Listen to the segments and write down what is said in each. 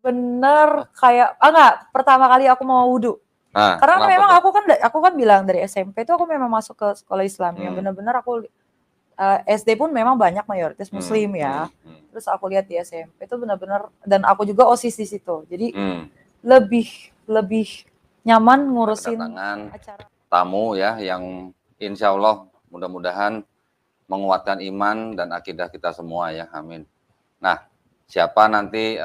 bener kayak enggak, pertama kali aku mau wudhu. Karena memang aku kan bilang dari SMP tuh aku memang masuk ke sekolah Islam yang benar-benar aku SD pun memang banyak mayoritas Muslim ya. Terus aku lihat di SMP itu benar-benar, dan aku juga OSIS di situ. Jadi lebih nyaman ngurusin acara tamu ya yang insya Allah mudah-mudahan menguatkan iman dan akidah kita semua ya, amin. Nah, siapa nanti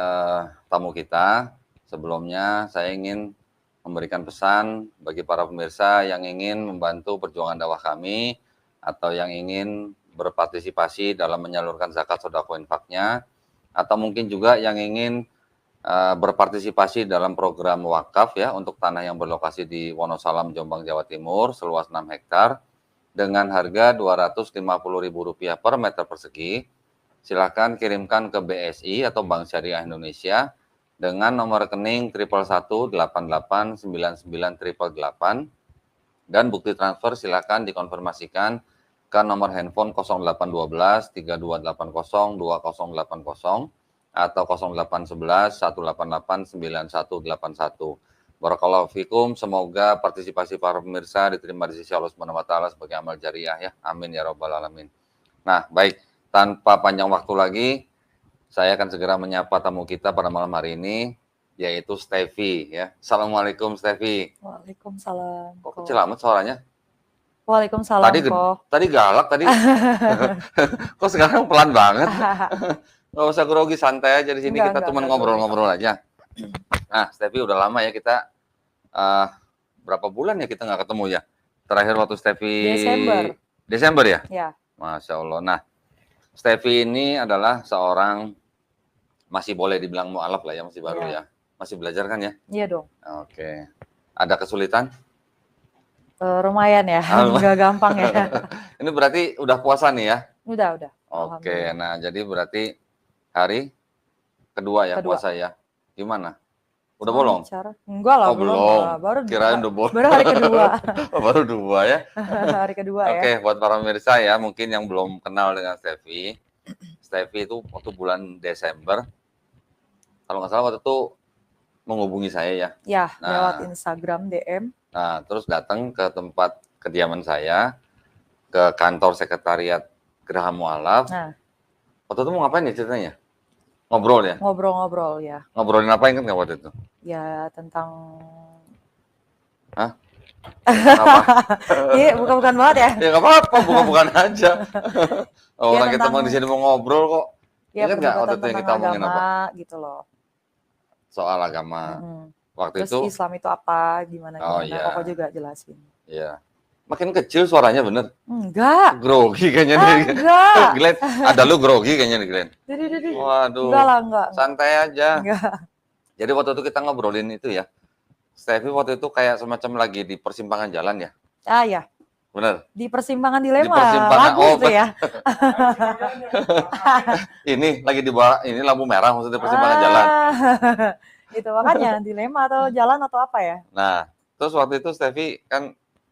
tamu kita? Sebelumnya saya ingin memberikan pesan bagi para pemirsa yang ingin membantu perjuangan dakwah kami atau yang ingin berpartisipasi dalam menyalurkan zakat sedekah infaknya, atau mungkin juga yang ingin berpartisipasi dalam program wakaf ya untuk tanah yang berlokasi di Wonosalam, Jombang, Jawa Timur seluas 6 hektar dengan harga Rp250.000 per meter persegi. Silakan kirimkan ke BSI atau Bank Syariah Indonesia dengan nomor rekening 111889988 dan bukti transfer silakan dikonfirmasikan ke nomor handphone 0812 3280 2080 atau 0811 188 9181. Barakallahu fikum, semoga partisipasi para pemirsa diterima di sisi Allah Subhanahu wa taala sebagai amal jariah ya. Amin ya rabbal alamin. Nah, baik, tanpa panjang waktu lagi, saya akan segera menyapa tamu kita pada malam hari ini, yaitu Stevi ya. Assalamualaikum Stevi. Waalaikumsalam. Kok kecil amat suaranya? Waalaikumsalam. Tadi galak tadi. Kok sekarang pelan banget? Nggak usah grogi, santai aja di sini, kita cuma ngobrol-ngobrol aja. Nah, Stevi udah lama ya kita, berapa bulan ya kita nggak ketemu ya? Terakhir waktu Stevi Desember ya? Ya. Masya Allah. Nah, Stevi ini adalah seorang, masih boleh dibilang mu'alaf lah ya, masih baru ya. Masih belajar kan ya? Iya dong. Oke. Ada kesulitan? Lumayan ya, nggak gampang ya. Ini berarti udah puasa nih ya? Udah. Oke, nah jadi berarti hari kedua ya puasa ya? Gimana? Udah bolong? Enggak lah, belum. Baru kirain udah bolong. Baru hari kedua. Baru 2 ya? Hari kedua ya. Oke, buat para pemirsa ya, mungkin yang belum kenal dengan Stevi. Stevi itu waktu bulan Desember, kalau nggak salah waktu itu menghubungi saya ya. Ya, lewat Instagram DM. Nah, terus datang ke tempat kediaman saya, ke kantor sekretariat Geraha Mu'alaf. Nah. Waktu itu mau ngapain ya ceritanya? Ngobrol ya? Ngobrol ya. Ngobrolin apa, ingat nggak waktu itu? Ya, tentang... Hah? Apa? Iya, bukan banget ya? Ya nggak apa-apa, bukan aja. Orang kita mau di sini mau ngobrol kok. Ya, ingat nggak waktu itu yang kita ngomongin apa? Gitu loh. Soal agama. Waktu terus itu Islam itu apa, gimana. Iya. Aku juga jelasin. Iya. Makin kecil suaranya bener. Enggak. Grogi kayaknya nih. Enggak. Glenn, ada lu grogi kayaknya nih Glenn. Waduh. Enggak. Santai aja. Enggak. Jadi waktu itu kita ngobrolin itu ya. Stevi waktu itu kayak semacam lagi di persimpangan jalan ya. Ya. Bener. Di persimpangan dilema. Di persimpangan. Lagu itu ya. Ini lagi di bawah, ini lampu merah maksudnya persimpangan jalan. Itu makanya dilema atau jalan atau apa ya. Nah, terus waktu itu Stevi kan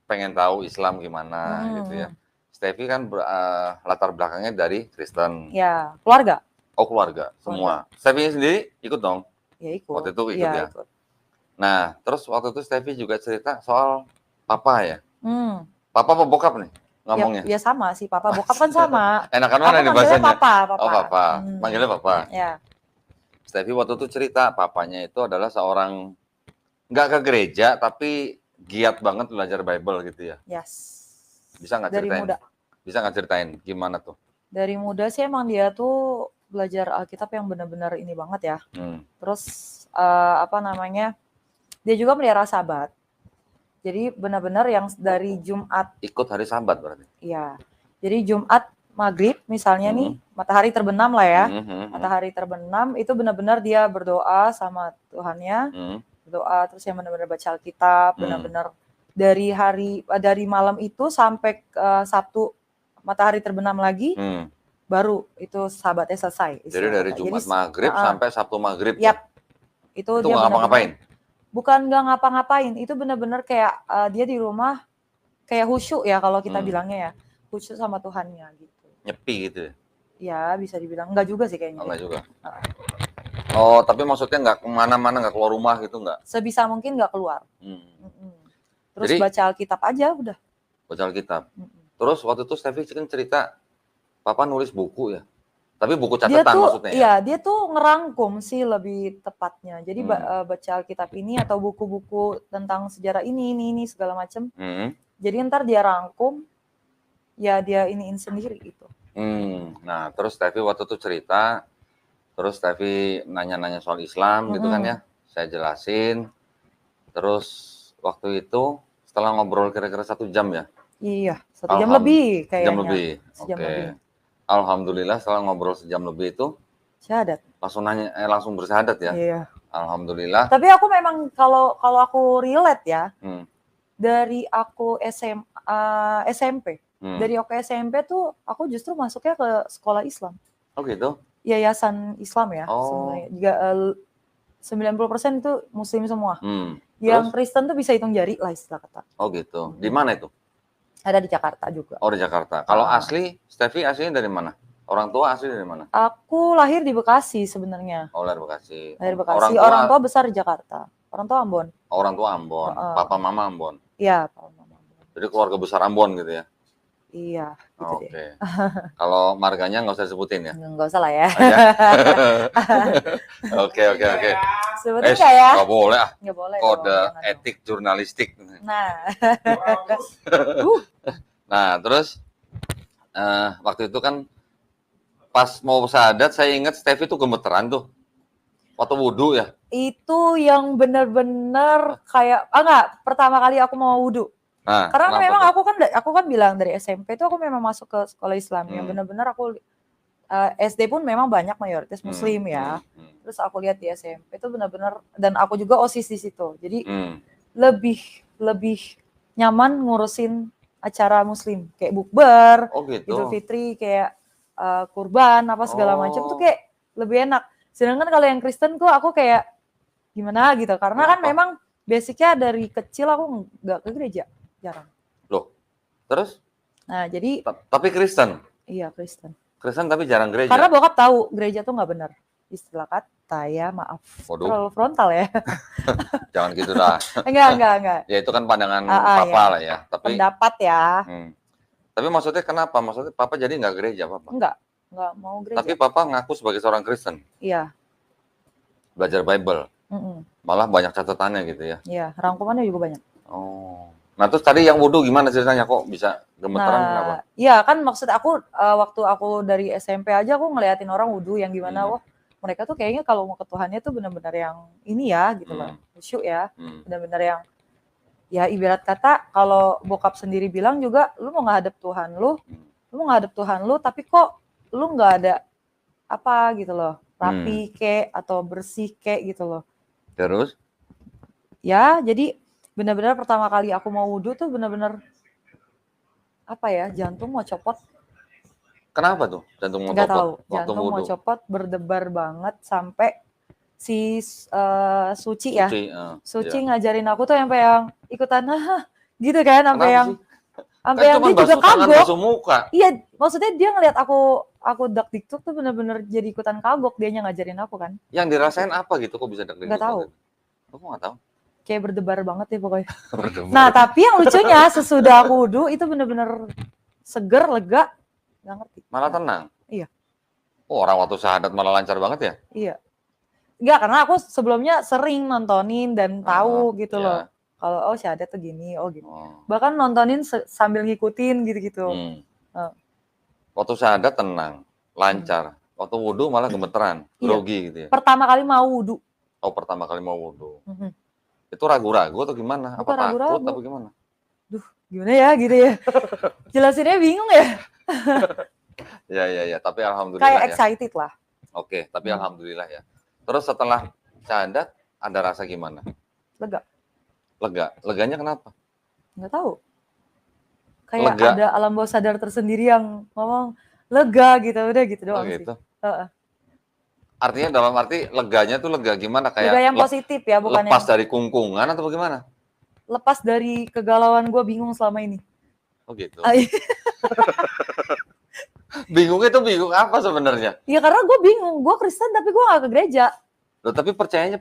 pengen tahu Islam gimana gitu ya. Stevi kan latar belakangnya dari Kristen. Ya, keluarga. Oh, keluarga, semua. Stevi sendiri ikut dong? Ya, ikut. Waktu itu ikut ya. Ikut. Nah, terus waktu itu Stevi juga cerita soal papa ya. Papa apa bokap nih ngomongnya? Ya sama sih, papa bokap kan sama. Enakan mana nih bahasanya? Papa. Oh, papa. Manggilnya papa. Ya. Stevi waktu itu cerita papanya itu adalah seorang nggak ke gereja tapi giat banget belajar Bible gitu ya. Yes. Bisa nggak ceritain? Dari muda. Bisa nggak ceritain gimana tuh? Dari muda sih emang dia tuh belajar Alkitab yang benar-benar ini banget ya. Terus dia juga melihara Sabat. Jadi benar-benar yang dari Jumat. Ikut hari Sabat berarti? Iya. Jadi Jumat maghrib misalnya nih, matahari terbenam lah ya. Matahari terbenam itu benar-benar dia berdoa sama Tuhannya. Berdoa terus yang benar-benar baca Alkitab, benar-benar dari malam itu sampai Sabtu matahari terbenam lagi, baru itu Sabatnya selesai. Jadi dari Jumat maghrib sampai Sabtu maghrib. Yap. Itu dia nggak ngapa-ngapain? Bukan nggak ngapa-ngapain, itu benar-benar kayak dia di rumah kayak khusyuk ya kalau kita bilangnya ya, khusyuk sama Tuhannya gitu. Nyepi gitu ya? Ya bisa dibilang, enggak juga sih kayaknya. Enggak juga. Oh, tapi maksudnya nggak kemana-mana, nggak keluar rumah gitu nggak? Sebisa mungkin nggak keluar. Terus Jadi, baca Alkitab aja udah. baca Alkitab. Terus waktu itu Steffi kan cerita, Papa nulis buku ya? Tapi buku catatan maksudnya ya? Iya, dia tuh ngerangkum sih lebih tepatnya. Jadi baca Alkitab ini atau buku-buku tentang sejarah ini segala macam. Jadi ntar dia rangkum, ya dia iniin sendiri gitu. Nah, terus Steffi waktu itu cerita, terus Steffi nanya-nanya soal Islam gitu kan ya. Saya jelasin. Terus waktu itu setelah ngobrol kira-kira 1 jam ya? Iya, 1 jam lebih kayaknya. 1 jam lebih. Sejam lebih. Alhamdulillah setelah ngobrol 1 jam lebih itu syahadat. Langsung bersyahadat ya. Iya. Alhamdulillah. Tapi aku memang kalau aku relate ya, dari aku SMP, dari aku SMP tuh aku justru masuknya ke sekolah Islam. Oh gitu? Yayasan Islam ya sebenarnya. Juga 90% itu Muslim semua. Yang Kristen tuh bisa hitung jari lah istilah kata. Oh gitu. Di mana itu? Ada di Jakarta juga. Oh di Jakarta. Kalau asli, Steffi aslinya dari mana? Orang tua asli dari mana? Aku lahir di Bekasi sebenarnya. Oh lahir Bekasi. Lahir Bekasi. Orang tua besar di Jakarta. Orang tua Ambon. Orang tua Ambon. Papa mama Ambon. Iya, papa mama Ambon. Jadi keluarga besar Ambon gitu ya? Iya. Gitu Oke. Kalau marganya nggak usah disebutin ya? Nggak usah lah ya. Oke. Sebutin nggak ya? Nggak boleh ah. Nggak boleh. Kode etik jurnalistik. Nah. Nah terus waktu itu kan pas mau syahadat saya ingat Steffi tuh gemeteran tuh. Waktu wudhu ya? Itu yang benar-benar kayak enggak, pertama kali aku mau wudhu. Nah, karena memang aku kan bilang dari SMP itu aku memang masuk ke sekolah Islam yang benar-benar aku SD pun memang banyak mayoritas Muslim ya. Terus aku lihat di SMP itu benar-benar, dan aku juga OSIS di situ. Jadi lebih nyaman ngurusin acara Muslim kayak bukber, Idul Fitri, kayak kurban apa segala macam tuh kayak lebih enak. Sedangkan kalau yang Kristen tuh aku kayak gimana gitu, karena kan memang basicnya dari kecil aku nggak ke gereja, jarang. Loh, terus? Nah jadi. Tapi Kristen? Iya Kristen. Kristen tapi jarang gereja? Karena bokap tahu gereja tuh nggak benar. Istilah kata ya, maaf. Waduh. Terlalu frontal ya. Jangan gitu dah. Enggak. Ya itu kan pandangan papa ya. lah ya. Tapi, pendapat ya. Tapi maksudnya kenapa? Maksudnya papa jadi nggak gereja papa? Nggak mau gereja. Tapi papa ngaku sebagai seorang Kristen? Iya. Belajar Bible? Malah banyak catatannya gitu ya? Iya, rangkumannya juga banyak. Oh. Nah terus tadi yang wudhu gimana ceritanya, kok bisa gemeteran kenapa? Iya kan maksud aku waktu aku dari SMP aja aku ngeliatin orang wudhu yang gimana, wah mereka tuh kayaknya kalau mau ke Tuhannya tuh benar-benar yang ini ya gitu loh, khusyuk ya, benar-benar yang ya ibarat kata kalau bokap sendiri bilang juga lu mau ngadep Tuhan lu, tapi kok lu nggak ada apa gitu loh, rapi kek atau bersih kek gitu loh. Terus? Ya jadi benar-benar pertama kali aku mau wudhu tuh benar-benar apa ya, jantung mau copot. Kenapa tuh jantung mau copot? Nggak tahu, jantung mau copot, berdebar banget sampai si Suci ya. Suci ngajarin aku tuh sampai yang ikutan gitu kan, sampai yang dia juga kagok. Iya, maksudnya dia ngelihat aku dak-dikduk tuh benar-benar jadi ikutan kagok, dianya ngajarin aku kan. Yang dirasain apa gitu kok bisa dak-dikduk? Nggak tahu. Aku nggak tahu. Kayak berdebar banget ya pokoknya. Nah tapi yang lucunya sesudah aku wudhu itu benar-benar seger, lega, nggak ngerti. Malah tenang? Iya. Oh orang waktu syahadat malah lancar banget ya? Iya. Enggak, karena aku sebelumnya sering nontonin dan tahu gitu loh. Kalau syahadat tuh gini, gitu. Bahkan nontonin sambil ngikutin gitu-gitu. Waktu syahadat tenang, lancar. Waktu wudhu malah gemeteran, grogi gitu ya? Pertama kali mau wudhu. Oh pertama kali mau wudhu. Itu ragu-ragu atau gimana? Bukan apa ragu-ragu. takut atau gimana? Duh, gimana ya gitu ya. Jelasinnya bingung ya. Ya, tapi alhamdulillah kayak excited lah. Oke, tapi alhamdulillah ya. Terus setelah syahadat ada rasa gimana? Lega. Leganya kenapa? Nggak tahu. Kayak ada alam bawah sadar tersendiri yang ngomong lega gitu, udah gitu doang sih. Artinya dalam arti leganya tuh lega gimana? Kayak lega yang positif ya, bukan lepas dari kungkungan atau bagaimana? Lepas dari kegalauan gue bingung selama ini. Oh gitu. Bingungnya tuh bingung apa sebenarnya? Ya karena gue bingung, gue Kristen tapi gue gak ke gereja. Loh, tapi percaya siapa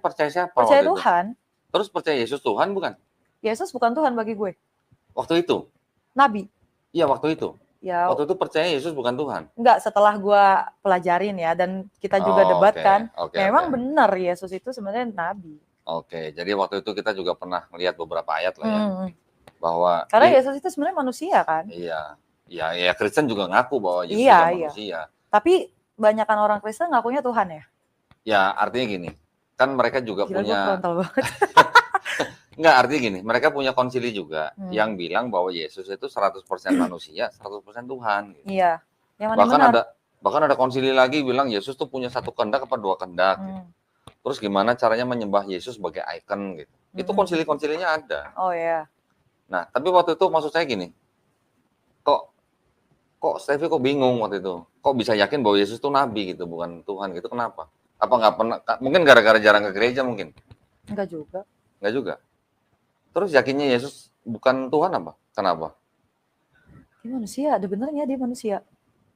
Percaya waktu itu? Tuhan. Terus percaya Yesus Tuhan bukan? Yesus bukan Tuhan bagi gue. Waktu itu? Nabi. Iya, waktu itu. Ya. Waktu itu percaya Yesus bukan Tuhan? Enggak, setelah gue pelajarin ya, dan kita juga debat kan. Memang benar Yesus itu sebenarnya Nabi. Oke, jadi waktu itu kita juga pernah melihat beberapa ayat lah ya. Bahwa karena Yesus itu sebenarnya manusia kan. Iya. Ya Kristen juga ngaku bahwa Yesus juga manusia. Tapi banyakan orang Kristen ngakunya Tuhan ya. Ya, artinya gini. Kan mereka juga Gila, punya gue frontal banget. Enggak, artinya gini, mereka punya konsili juga yang bilang bahwa Yesus itu 100% manusia, 100% Tuhan gitu. Iya. Yang mana bahkan ada konsili lagi bilang Yesus tuh punya satu kehendak apa dua kehendak gitu. Terus gimana caranya menyembah Yesus sebagai ikon gitu. Itu konsili-konsilinya ada. Oh ya. Nah, tapi waktu itu maksud saya gini. Kok Stevie kok bingung waktu itu? Kok bisa yakin bahwa Yesus itu nabi gitu, bukan Tuhan gitu? Kenapa? Apa nggak pernah? Mungkin gara-gara jarang ke gereja mungkin? Enggak juga. Enggak juga. Terus yakinnya Yesus bukan Tuhan apa? Kenapa? Dia manusia, ada benernya dia manusia.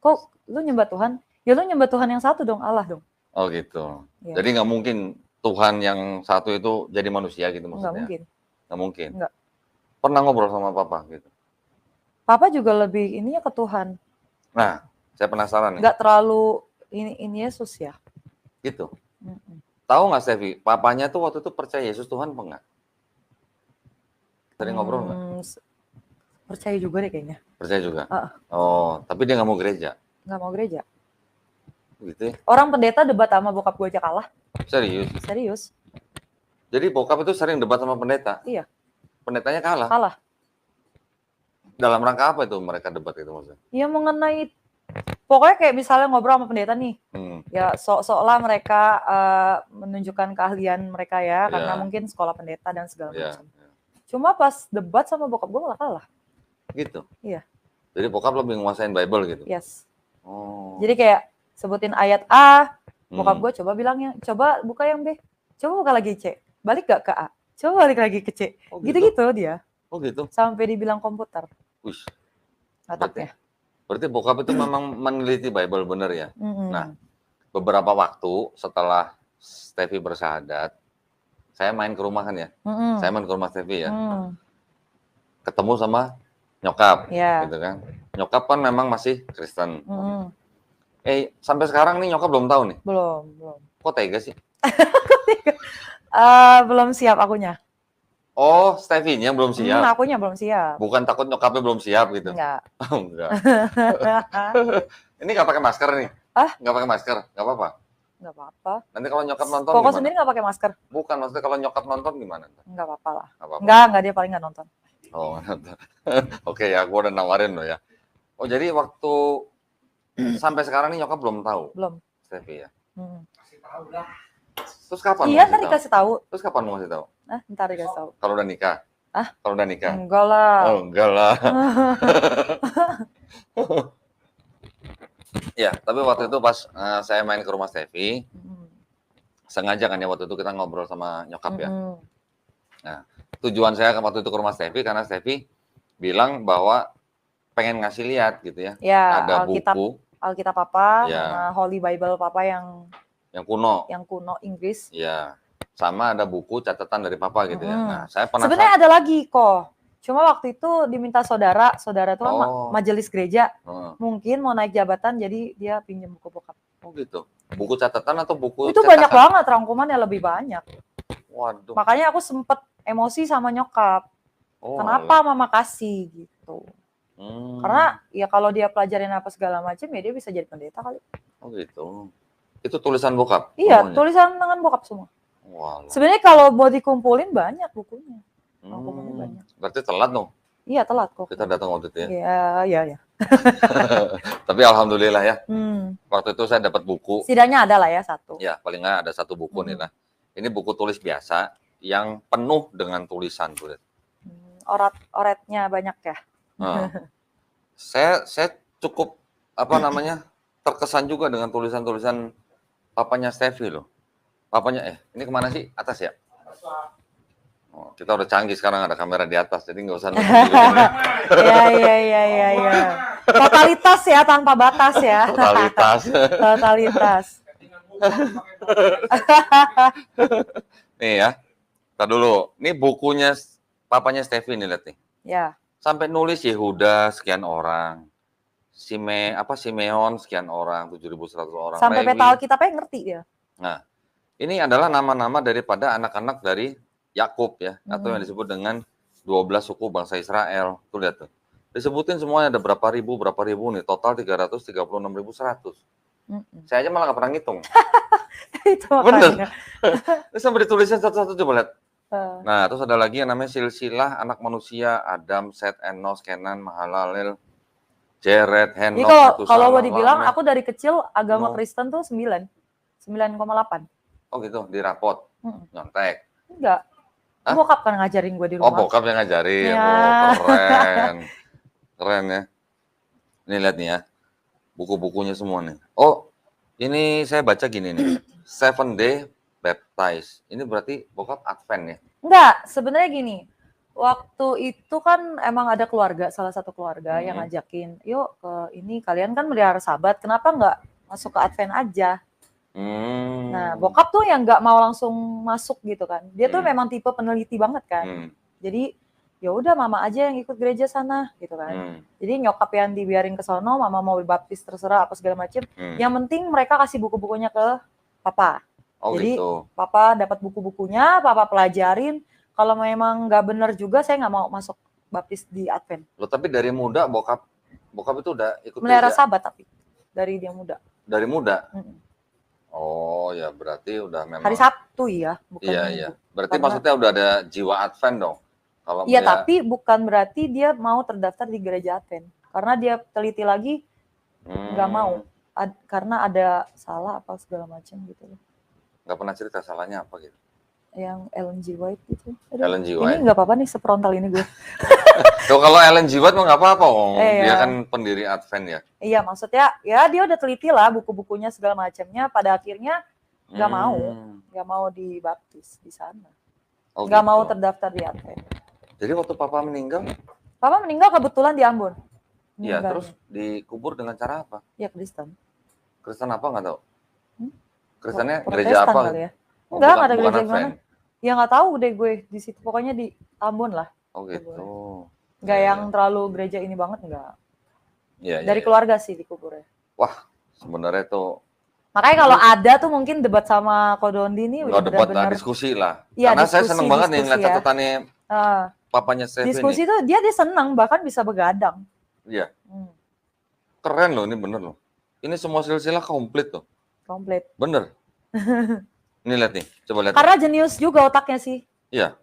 Kok lu nyembah Tuhan? Ya lu nyembah Tuhan yang satu dong, Allah dong. Oh gitu. Ya. Jadi nggak mungkin Tuhan yang satu itu jadi manusia gitu maksudnya? Nggak mungkin. Nggak mungkin? Nggak. Pernah ngobrol sama Papa gitu? Papa juga lebih ininya ke Tuhan. Nah, saya penasaran nih. Nggak terlalu ini Yesus ya. Gitu. Tahu nggak Stevie, papanya tuh waktu itu percaya Yesus Tuhan apa enggak? Tadi ngobrol nggak? Percaya juga deh kayaknya. Percaya juga? Oh, tapi dia nggak mau gereja? Nggak mau gereja. Gitu ya? Orang pendeta debat sama bokap gue aja kalah. Serius? Serius. Jadi bokap itu sering debat sama pendeta? Iya. Pendetanya kalah? Kalah. Dalam rangka apa itu mereka debat itu maksudnya? Ya mengenai, pokoknya kayak misalnya ngobrol sama pendeta nih, ya seolah mereka menunjukkan keahlian mereka ya, karena mungkin sekolah pendeta dan segala macam. Cuma pas debat sama bokap gue malah kalah. Gitu? Iya. Jadi bokap lebih nguasain Bible gitu? Yes. Oh. Jadi kayak sebutin ayat A, bokap gue coba bilangnya, coba buka yang B, coba buka lagi C, balik gak ke A, coba balik lagi ke C. Gitu-gitu dia. Oh gitu? Sampai dibilang komputer. Wih. Otaknya. Berarti bokap itu memang meneliti Bible bener ya? Nah, beberapa waktu setelah Stevie bersahadat, saya main ke rumah kan ya? Saya main ke rumah Stevie ya. Ketemu sama nyokap, gitu kan. Nyokap kan memang masih Kristen. Sampai sekarang nih nyokap belum tahu nih? Belum. Kok tega sih? Belum siap akunya. Oh, Stevie-nya belum siap? Akunya belum siap. Bukan takut nyokapnya belum siap gitu? Enggak. Oh, enggak. Ini nggak pakai masker nih? Nggak pakai masker? Nggak apa-apa? Nggak apa-apa. Nanti kalau nyokap nonton Koko gimana? sendiri nggak pakai masker? Bukan, maksudnya kalau nyokap nonton gimana? Nggak apa-apa lah. Nggak, dia paling nggak nonton. Oh, nonton. Oke ya, gue udah nawarin lo ya. Oh, jadi waktu sampai sekarang nih nyokap belum tahu? Belum. Stevie ya? Kasih tahu lah. Terus kapan? Iya, ntar dikasih tahu. Terus kapan mau kasih tahu? Ntar dikasih tahu. Kalau udah nikah? Kalau udah nikah? Enggak lah. Oh, enggak lah. Ya, tapi waktu itu pas saya main ke rumah Stevie, sengaja kan ya waktu itu kita ngobrol sama nyokap ya. Nah, tujuan saya waktu itu ke rumah Stevie karena Stevie bilang bahwa pengen ngasih lihat gitu ya. Ya, ada Alkitab Papa, sama Holy Bible Papa yang kuno Inggris. Iya. Sama ada buku catatan dari Papa gitu ya. Nah, saya penasaran. Sebenarnya ada lagi kok. Cuma waktu itu diminta saudara itu kan majelis gereja. Mungkin mau naik jabatan jadi dia pinjam buku bokap. Oh gitu. Buku catatan atau buku itu cetakan? Banyak banget, rangkumannya lebih banyak. Waduh. Makanya aku sempet emosi sama nyokap. Kenapa mama kasih gitu. Karena ya kalau dia pelajarin apa segala macam ya dia bisa jadi pendeta kali. Oh gitu. Itu tulisan bokap? Iya, semuanya? Tulisan tangan bokap semua. Wow. Sebenarnya kalau mau dikumpulin banyak bukunya. Banyak. Berarti telat dong? Iya, telat kok. Kita datang waktu itu ya. Iya. Tapi alhamdulillah ya. Waktu itu saya dapat buku. Setidaknya ada lah ya satu. Ya, paling nggak ada satu buku nih lah. Ini buku tulis biasa yang penuh dengan tulisan. Oretnya banyak ya. Saya cukup terkesan juga dengan tulisan-tulisan papanya Stevie loh. Papanya ini kemana sih? Atas ya? Oh, kita udah canggih sekarang ada kamera di atas, jadi nggak usah nunggu. Iya. Totalitas ya, tanpa batas ya. Totalitas. Nih ya, tar dulu. Ini bukunya papanya Steffi nih, lihat nih. Ya. Sampai nulis Yehuda sekian orang. Simeon sekian orang, 7.100 orang. Sampai Lewi. peta Alkitabnya ngerti dia. Nah, ini adalah nama-nama daripada anak-anak dari Yakub ya, atau yang disebut dengan 12 suku bangsa Israel. Tuh lihat tuh. Disebutin semuanya ada berapa ribu nih, total 336.100. Saya aja malah nggak pernah ngitung. Itu bener. Terus sampai ditulisnya satu-satu, coba lihat. Nah, terus ada lagi yang namanya silsilah anak manusia, Adam, Set, Enos, Kenan, Mahalalel, Jared, Henok. Jadi kalau mau dibilang, aku dari kecil agama Kristen tuh 9,8. Oh gitu, di rapot, nyontek. Enggak. Bokap kan ngajarin gue di rumah. Oh, bokap yang ngajarin. Ya. Oh, keren. Keren ya. Ini lihat nih ya. Buku-bukunya semua nih. Oh, ini saya baca gini nih. 7 Day Baptized. Ini berarti bokap Advent ya? Enggak, sebenarnya gini. Waktu itu kan emang ada keluarga, salah satu keluarga yang ngajakin, yuk ke ini, kalian kan melihara Sabat, kenapa nggak masuk ke Advent aja? Nah, bokap tuh yang nggak mau langsung masuk gitu kan. Dia tuh memang tipe peneliti banget kan. Jadi ya udah mama aja yang ikut gereja sana gitu kan. Jadi nyokap yang dibiarin ke sono, mama mau baptis terserah apa segala macem. Yang penting mereka kasih buku-bukunya ke papa. Oh, jadi gitu. papa dapat buku-bukunya, papa pelajarin. Kalau memang nggak benar juga, saya nggak mau masuk baptis di Advent. Loh, tapi dari muda bokap itu udah ikut melihara gereja? Sabat tapi dari dia muda. Dari muda? Oh ya, berarti udah memang hari Sabtu ya, bukan iya, Minggu. iya. Berarti maksudnya udah ada jiwa Advent dong. Kalau iya, tapi bukan berarti dia mau terdaftar di gereja Advent. Karena dia teliti lagi, nggak mau. Karena ada salah apa segala macam gitu. Nggak pernah cerita salahnya apa gitu? Yang Ellen G. White gitu. Ellen G. White. Ini nggak apa-apa nih, seprontal ini gue. Tuh, kalau Ellen G. White mah nggak apa-apa, dia kan pendiri Advent ya. Iya, maksudnya ya dia udah teliti lah buku-bukunya segala macamnya. Pada akhirnya nggak mau dibaptis di sana. Nggak mau terdaftar di Advent. Jadi waktu papa meninggal? Papa meninggal kebetulan di Ambon. Iya, terus dikubur dengan cara apa? Ya Kristen. Kristen apa nggak tahu? Kristennya Protestan gereja apa? Kali ya? Enggak ada gereja gimana. Ya nggak tahu deh gue di situ. Pokoknya di Ambon lah. Oh gitu. Nggak yang terlalu gereja ini banget, enggak. Iya, dari keluarga sih dikuburnya. Wah, sebenarnya tuh. Makanya kalau ada tuh mungkin debat sama Kodondi nih udah benar-benar diskusi lah. Ya, karena saya seneng banget nih ngeliat catatannya papanya Steffi. Diskusi tuh dia seneng, bahkan bisa begadang. Iya. Keren loh, ini bener loh. Ini semua silsilah komplit loh. Komplit. Bener. Ini lihat nih, coba lihat. Karena jenius juga otaknya sih. Iya.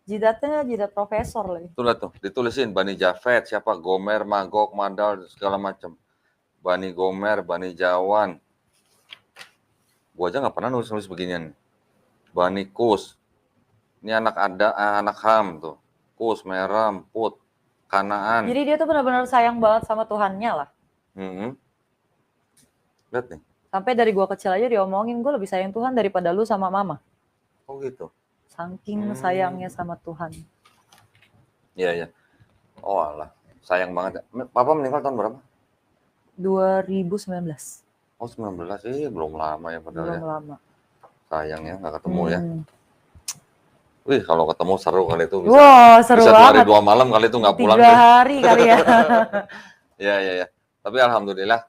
Jidatnya jidat profesor lagi. Tuh lihat tuh, ditulisin Bani Jafet, siapa Gomer, Magog, Madal, segala macam. Bani Gomer, Bani Jawan. Gua aja nggak pernah nulis beginian. Bani Kus. Ini anak Ham tuh. Kus, Meram, Put, Kanaan. Jadi dia tuh benar-benar sayang banget sama Tuhannya lah. Lihat nih. Sampai dari gua kecil aja diomongin, gue lebih sayang Tuhan daripada lu sama mama. Oh gitu. Saking sayangnya sama Tuhan. Iya, iya. Oh alah, sayang banget. Papa meninggal tahun berapa? 2019. Oh 19, belum lama ya padahal. Belum lama. Sayang ya, nggak ketemu ya. Wih, kalau ketemu seru kali itu. Seru bisa banget. 2 hari 2 malam kali itu nggak pulang. 3 hari kali ya. Iya. Tapi alhamdulillah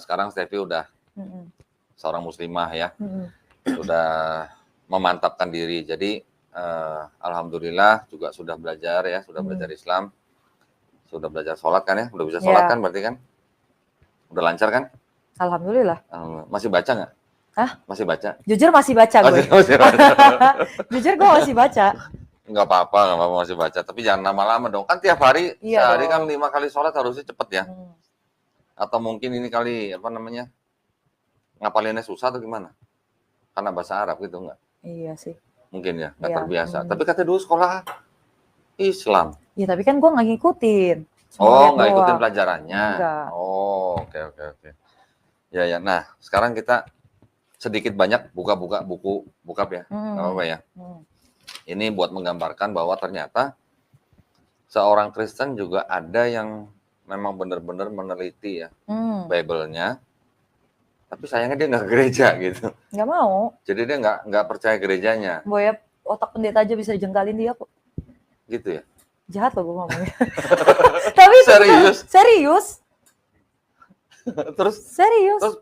sekarang Steffi udah seorang muslimah ya. Sudah memantapkan diri. Jadi alhamdulillah juga sudah belajar ya, sudah belajar Islam. Sudah belajar sholat kan ya? Udah bisa sholat kan berarti kan? Udah lancar kan? Alhamdulillah. Masih baca nggak? Hah? Masih baca? Jujur masih baca gue. Masih baca. Jujur gue masih baca. Nggak apa-apa masih baca. Tapi jangan lama-lama dong. Kan tiap hari, sehari kan 5 kali sholat harusnya cepet ya. Atau mungkin ini kali, ngapalinnya susah atau gimana? Karena bahasa Arab gitu nggak? Iya sih. Mungkin ya, nggak terbiasa. Tapi katanya dulu sekolah Islam. Iya, tapi kan gue nggak ngikutin. Nggak ikutin pelajarannya. Enggak. Oke. Ya. Nah, sekarang kita sedikit banyak buka-buka buku bokap ya. Nggak apa-apa ya. Ini buat menggambarkan bahwa ternyata seorang Kristen juga ada yang memang benar-benar meneliti ya Bible-nya. Tapi sayangnya dia nggak ke gereja gitu. Nggak mau. Jadi dia nggak percaya gerejanya. Boya otak pendeta aja bisa dijengkalin dia kok. Gitu ya? Jahat loh gue ngomongnya. Tapi serius? Serius. Terus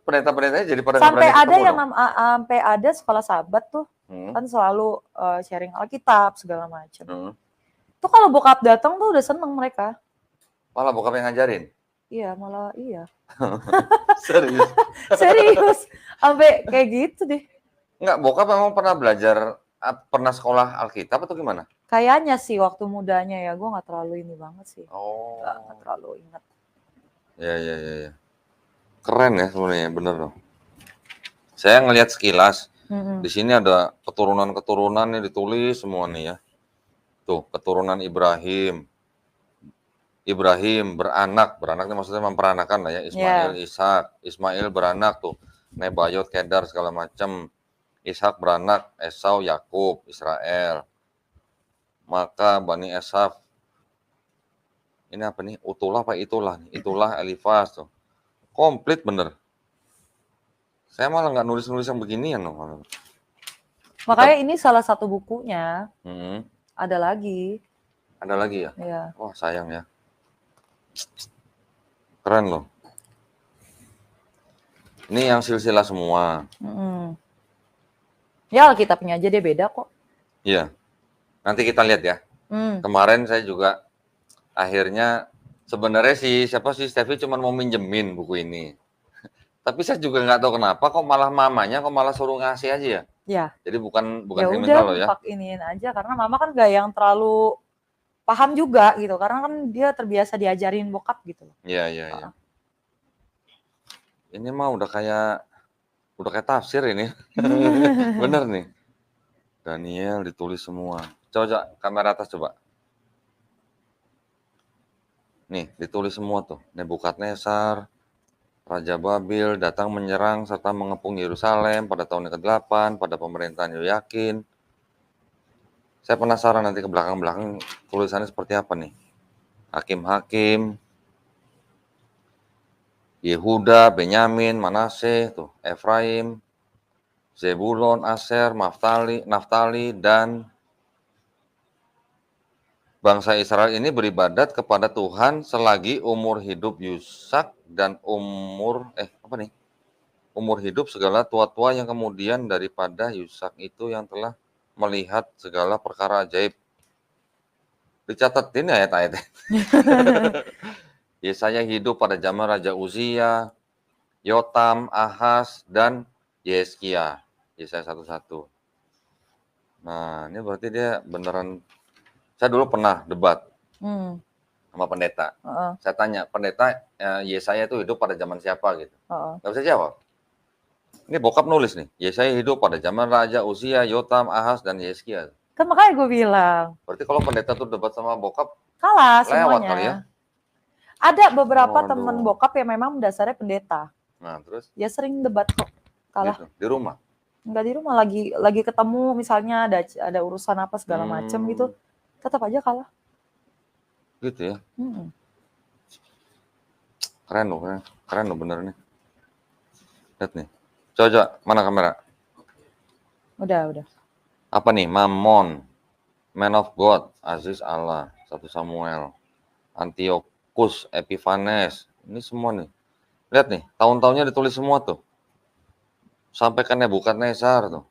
pendeta-pendetanya jadi pada sampai berani ada ketemu yang dong? sampai ada sekolah sahabat tuh kan selalu sharing Alkitab segala macam. Tuh kalau bokap datang tuh udah seneng mereka. Malah bokap yang ngajarin? Iya, malah iya. Serius? Serius. Sampai kayak gitu deh. Enggak, bokap memang pernah belajar, pernah sekolah Alkitab atau gimana? Kayaknya sih waktu mudanya ya, gue nggak terlalu ini banget sih. Oh. Nggak terlalu ingat. Ya. Keren ya sebenarnya, bener loh. Saya ngelihat sekilas, di sini ada keturunan-keturunan nih ditulis semua nih ya. Tuh, keturunan Ibrahim. Ibrahim beranak ini maksudnya memperanakan lah ya. Ismail, Ishak. Ismail beranak tuh. Nebayot, Kedar segala macam. Ishak beranak, Esau, Yakub, Israel. Maka Bani Esaf. Ini apa nih? Utulah apa itulah? Itulah Elifas tuh. Komplit bener. Saya malah nggak nulis-nulis yang beginian loh. Makanya ini salah satu bukunya. Ada lagi. Ada lagi ya? Iya. Wah sayang ya. Keren loh. Ini yang silsilah semua. Ya Alkitabnya aja dia beda kok. Iya. Nanti kita lihat ya. Kemarin saya juga akhirnya sebenarnya siapa sih Steffi cuma mau minjemin buku ini. Tapi saya juga nggak tahu kenapa kok malah mamanya kok malah suruh ngasih aja ya. Iya. Jadi bukan ya kriminal loh ya. Pak iniin aja karena mama kan gak yang terlalu paham juga gitu karena kan dia terbiasa diajarin bokap gitu. Iya. Ini mah udah kayak tafsir ini. Bener nih. Daniel ditulis semua. Coba kamera atas coba. Nih, ditulis semua tuh. Nebukadnezar, Raja Babil datang menyerang serta mengepung Yerusalem pada tahun ke-8 pada pemerintahan Yoyakin. Saya penasaran nanti ke belakang-belakang tulisannya seperti apa nih. Hakim-hakim, Yehuda, Benyamin, Manase, tuh, Efraim, Zebulon, Aser, Naftali, dan bangsa Israel ini beribadat kepada Tuhan selagi umur hidup Yusak dan umur hidup segala tua-tua yang kemudian daripada Yusak itu yang telah melihat segala perkara ajaib. Dicatat ini ayat-ayatnya. Yesaya hidup pada zaman Raja Uzia, Yotam, Ahaz, dan Yeskia. Yesaya 1:1. Nah, ini berarti dia beneran. Saya dulu pernah debat sama pendeta. Saya tanya, pendeta Yesaya itu hidup pada zaman siapa gitu. Nggak bisa jawab. Ini bokap nulis nih, Yesaya hidup pada zaman Raja Uzia, Yotam, Ahaz, dan Yeskia. Kan makanya gue bilang. Berarti kalau pendeta tuh debat sama bokap, kalah lewat semuanya. kali ya? Ada beberapa temen bokap yang memang dasarnya pendeta. Nah, terus? Ya sering debat kok, kalah. Gitu. Di rumah? Enggak di rumah, lagi ketemu misalnya ada urusan apa segala macem gitu, tetap aja kalah. Gitu ya? Keren loh bener nih. Lihat nih. Coba, mana kamera? Udah. Apa nih? Mammon, Man of God, Aziz Allah, 1 Samuel, Antiochus Epiphanes. Ini semua nih. Lihat nih, tahun-tahunnya ditulis semua tuh. Sampai ke Nebukadnezar tuh.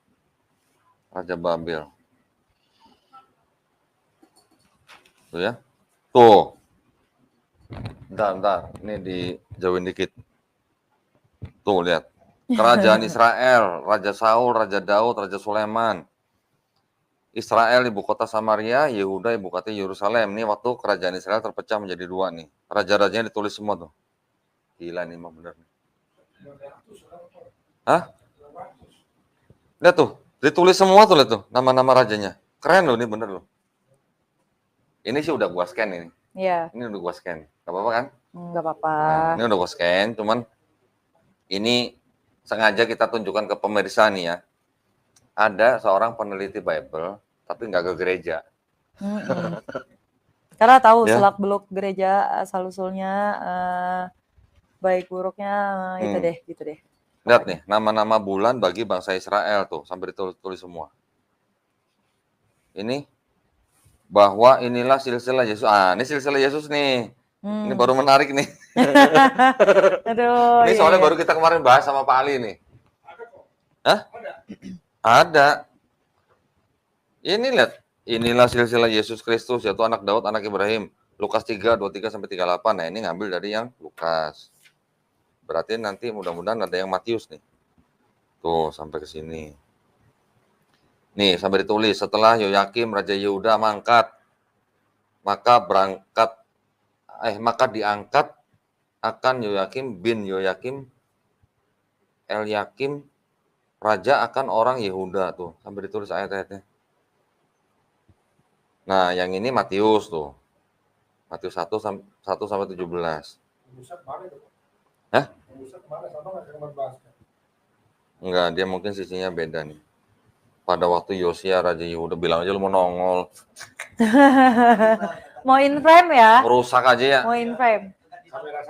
Raja Babil. Tuh ya. Tuh. Bentar. Ini dijauhin dikit. Tuh, lihat. Kerajaan Israel, Raja Saul, Raja Daud, Raja Sulaiman. Israel ibu kota Samaria, Yehuda ibu kota Yerusalem. Ini waktu kerajaan Israel terpecah menjadi 2 nih. Raja-rajanya ditulis semua tuh. Gila nih mah bener nih. Hah? Lihat tuh, ditulis semua tuh, lihat tuh nama-nama rajanya. Keren loh, ini bener loh. Ini sih udah gua scan ini. Iya. Ini udah gua scan. Gak apa-apa kan? Gak apa-apa. Nah, ini udah gua scan, cuman ini sengaja kita tunjukkan ke pemirsa nih ya. Ada seorang peneliti Bible, tapi nggak ke gereja. Karena tahu selak-beluk gereja asal-usulnya, baik buruknya gitu deh. Lihat nih, nama-nama bulan bagi bangsa Israel tuh, sampai ditulis semua. Ini bahwa inilah silsilah Yesus. Ini silsilah Yesus nih. Ini baru menarik nih. Aduh, Ini soalnya baru kita kemarin bahas sama Pak Ali nih. Hah? Ada. Ini lihat, inilah silsilah Yesus Kristus, yaitu anak Daud, anak Ibrahim. Lukas 3, 23 sampai 38. Nah, ini ngambil dari yang Lukas. Berarti nanti mudah-mudahan ada yang Matius nih. Tuh, sampai ke sini. Nih, sampai ditulis, setelah Yoyakim Raja Yehuda maka diangkat akan Yoyakim bin Yoyakim Elyakim raja akan orang Yehuda tuh, sampai ditulis ayat-ayatnya. Nah, yang ini Matius tuh. Matius 1 sampai 17. Hah? Enggak, dia mungkin sisinya beda nih. Pada waktu Yosia Raja Yehuda, bilang aja lu mau nongol. Mau in frame ya? Merusak aja ya. Mau in frame.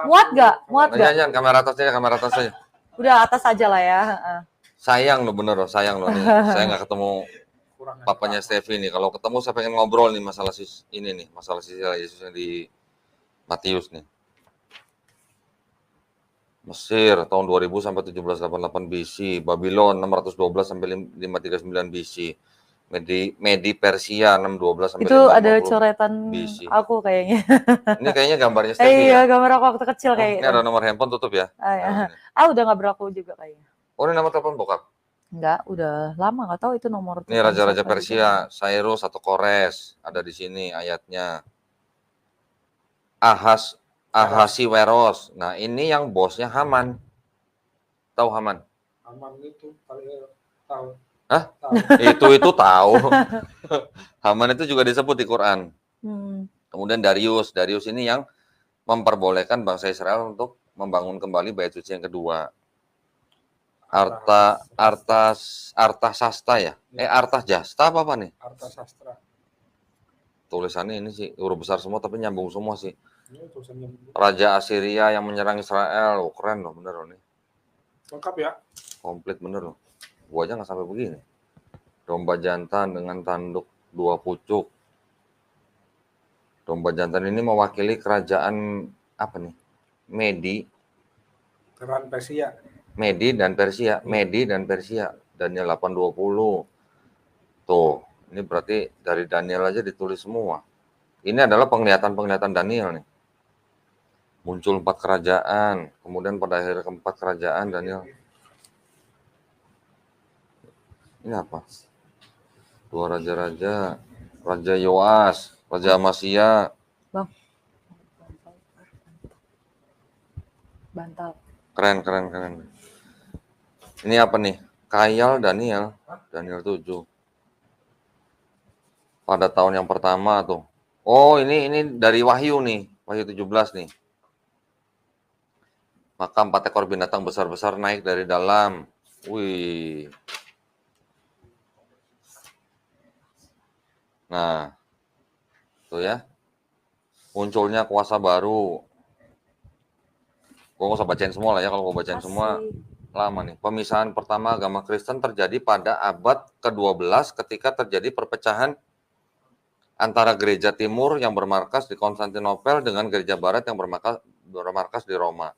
Muat gak? Jangan, kamera atas aja. Udah atas aja lah ya. Sayang lo bener loh, sayang lo nih. Saya nggak ketemu papanya Steffi nih. Kalau ketemu saya pengen ngobrol nih masalah masalah silsilah Yesus yang di Matius nih. Mesir tahun 2000 sampai 1788 BC, Babylon 612 sampai 539 BC, Medi Persia 612 sampai 520 BC. Itu ada coretan BC. Aku kayaknya. Ini kayaknya gambarnya Steffi ya? Iya, gambar aku waktu kecil kayaknya. Ini ada nomor handphone, tutup ya. Udah nggak berlaku juga kayaknya. Oh, ini nomor telepon bokap? Enggak, udah lama nggak tahu itu nomor. Ini raja-raja Persia, Cyrus atau Kores, ada di sini ayatnya. Ahasiweros. Nah, ini yang bosnya Haman. Tahu Haman? Haman itu tahu. Hah? Itu tahu. Haman itu juga disebut di Quran. Kemudian Darius ini yang memperbolehkan bangsa Israel untuk membangun kembali bait suci yang kedua. Artasasta ya? Artasjasta apa nih? Artasastra. Tulisannya ini sih huruf besar semua tapi nyambung semua sih. Raja Assyria yang menyerang Israel. Keren loh, bener loh nih. Lengkap ya? Komplit bener loh. Gua aja nggak sampai begini. Domba jantan dengan tanduk 2 pucuk. Domba jantan ini mewakili kerajaan apa nih? Medi dan Persia. Daniel 8:20. Tuh, ini berarti dari Daniel aja ditulis semua. Ini adalah penglihatan Daniel nih. Muncul 4 kerajaan, kemudian pada akhir keempat kerajaan Daniel. Ini apa? 2 raja-raja, Raja Yoas, Raja Amasya. Bang. Bantal. Keren. Ini apa nih? Kayal Daniel 7. Pada tahun yang pertama tuh. Oh, ini dari Wahyu nih, Wahyu 17 nih. Maka 4 ekor binatang besar-besar naik dari dalam. Wih. Nah, tuh ya. Munculnya kuasa baru. Gue nggak usah bacain semua lah ya, kalau gue bacain semua lama nih. Pemisahan pertama agama Kristen terjadi pada abad ke-12 ketika terjadi perpecahan antara gereja timur yang bermarkas di Konstantinopel dengan gereja barat yang bermarkas di Roma.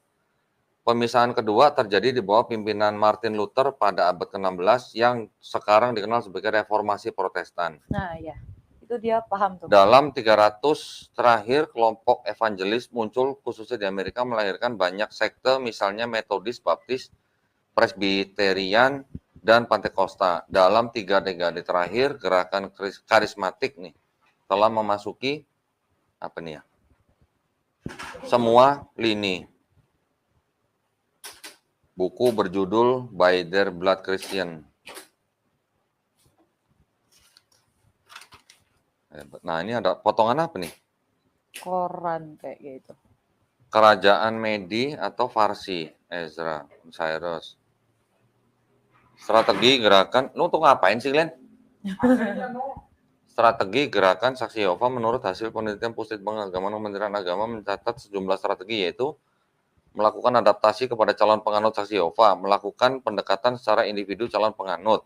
Pemisahan kedua terjadi di bawah pimpinan Martin Luther pada abad ke-16 yang sekarang dikenal sebagai Reformasi Protestan. Nah, ya. Itu dia paham tuh. Dalam 300 terakhir, kelompok evangelis muncul khususnya di Amerika melahirkan banyak sekte, misalnya Metodis, Baptis, Presbyterian, dan Pantekosta. Dalam 3 dekade terakhir, gerakan karismatik nih telah memasuki apa nih ya? Semua lini. Buku berjudul By Their Blood Christian. Nah, ini ada potongan apa nih? Koran kayak gitu. Kerajaan Medi atau Farsi, Ezra, Cyrus. Strategi gerakan, lu untuk ngapain sih, Glenn? Strategi gerakan Saksi Yehova menurut hasil penelitian Pusat Pengagaman Kementerian Agama mencatat sejumlah strategi, yaitu melakukan adaptasi kepada calon penganut saksi Yehova, melakukan pendekatan secara individu calon penganut.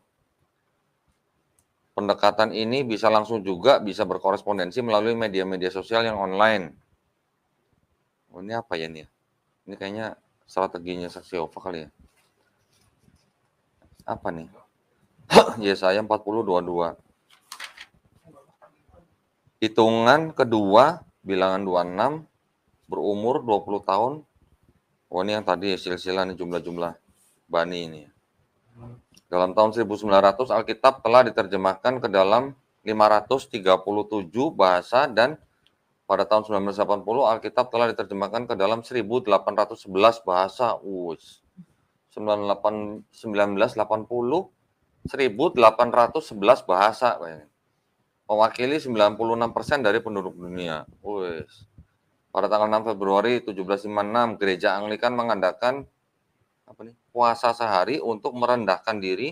Pendekatan ini bisa langsung juga bisa berkorespondensi melalui media-media sosial yang online. Oh, ini apa ya nih? Ini kayaknya strateginya saksi Yehova kali ya. Apa nih? Yesaya 40:22. Hitungan kedua, bilangan 26, berumur 20 tahun. Oh, ini yang tadi silsilah nih jumlah-jumlah bani ini. Dalam tahun 1900, Alkitab telah diterjemahkan ke dalam 537 bahasa dan pada tahun 1980, Alkitab telah diterjemahkan ke dalam 1811 bahasa. 1980, 1811 bahasa. Mewakili 96% dari penduduk dunia. Pada tanggal 6 Februari 1756, Gereja Anglikan mengadakan puasa sehari untuk merendahkan diri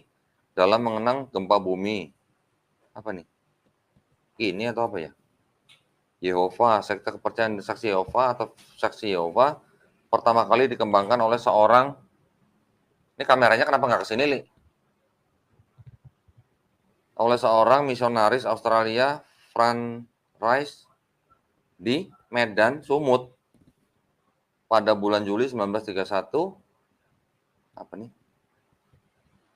dalam mengenang gempa bumi. Apa nih? Ini atau apa ya? Yehova, sekte kepercayaan saksi Yehova atau saksi Yehova pertama kali dikembangkan oleh seorang, ini kameranya kenapa nggak kesini, Li? Oleh seorang misionaris Australia, Frank Rice, di Medan, Sumut, pada bulan Juli 1931. Apa nih?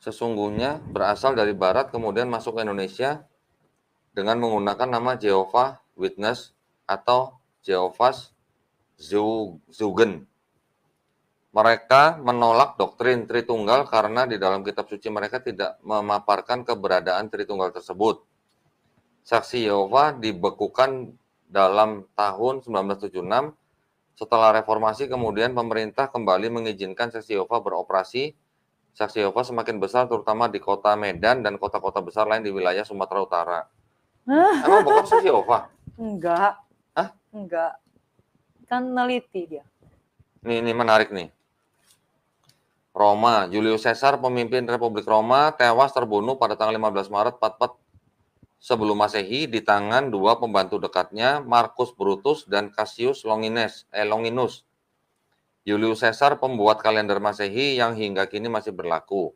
Sesungguhnya berasal dari barat kemudian masuk ke Indonesia dengan menggunakan nama Jehovah Witness atau Jehovah's Zeugen. Mereka menolak doktrin Tritunggal karena di dalam kitab suci mereka tidak memaparkan keberadaan Tritunggal tersebut. Saksi Yehova dibekukan dalam tahun 1976. Setelah reformasi, kemudian pemerintah kembali mengizinkan Saksi Yehova beroperasi. Saksi Yehova semakin besar terutama di kota Medan dan kota-kota besar lain di wilayah Sumatera Utara. Emang bokap Saksi Yehova? Enggak. Hah? Enggak. Kan neliti dia. Ini menarik nih. Roma, Julius Caesar, pemimpin Republik Roma, tewas terbunuh pada tanggal 15 Maret 44 sebelum Masehi di tangan dua pembantu dekatnya, Marcus Brutus dan Cassius Longinus. Julius Caesar pembuat kalender Masehi yang hingga kini masih berlaku.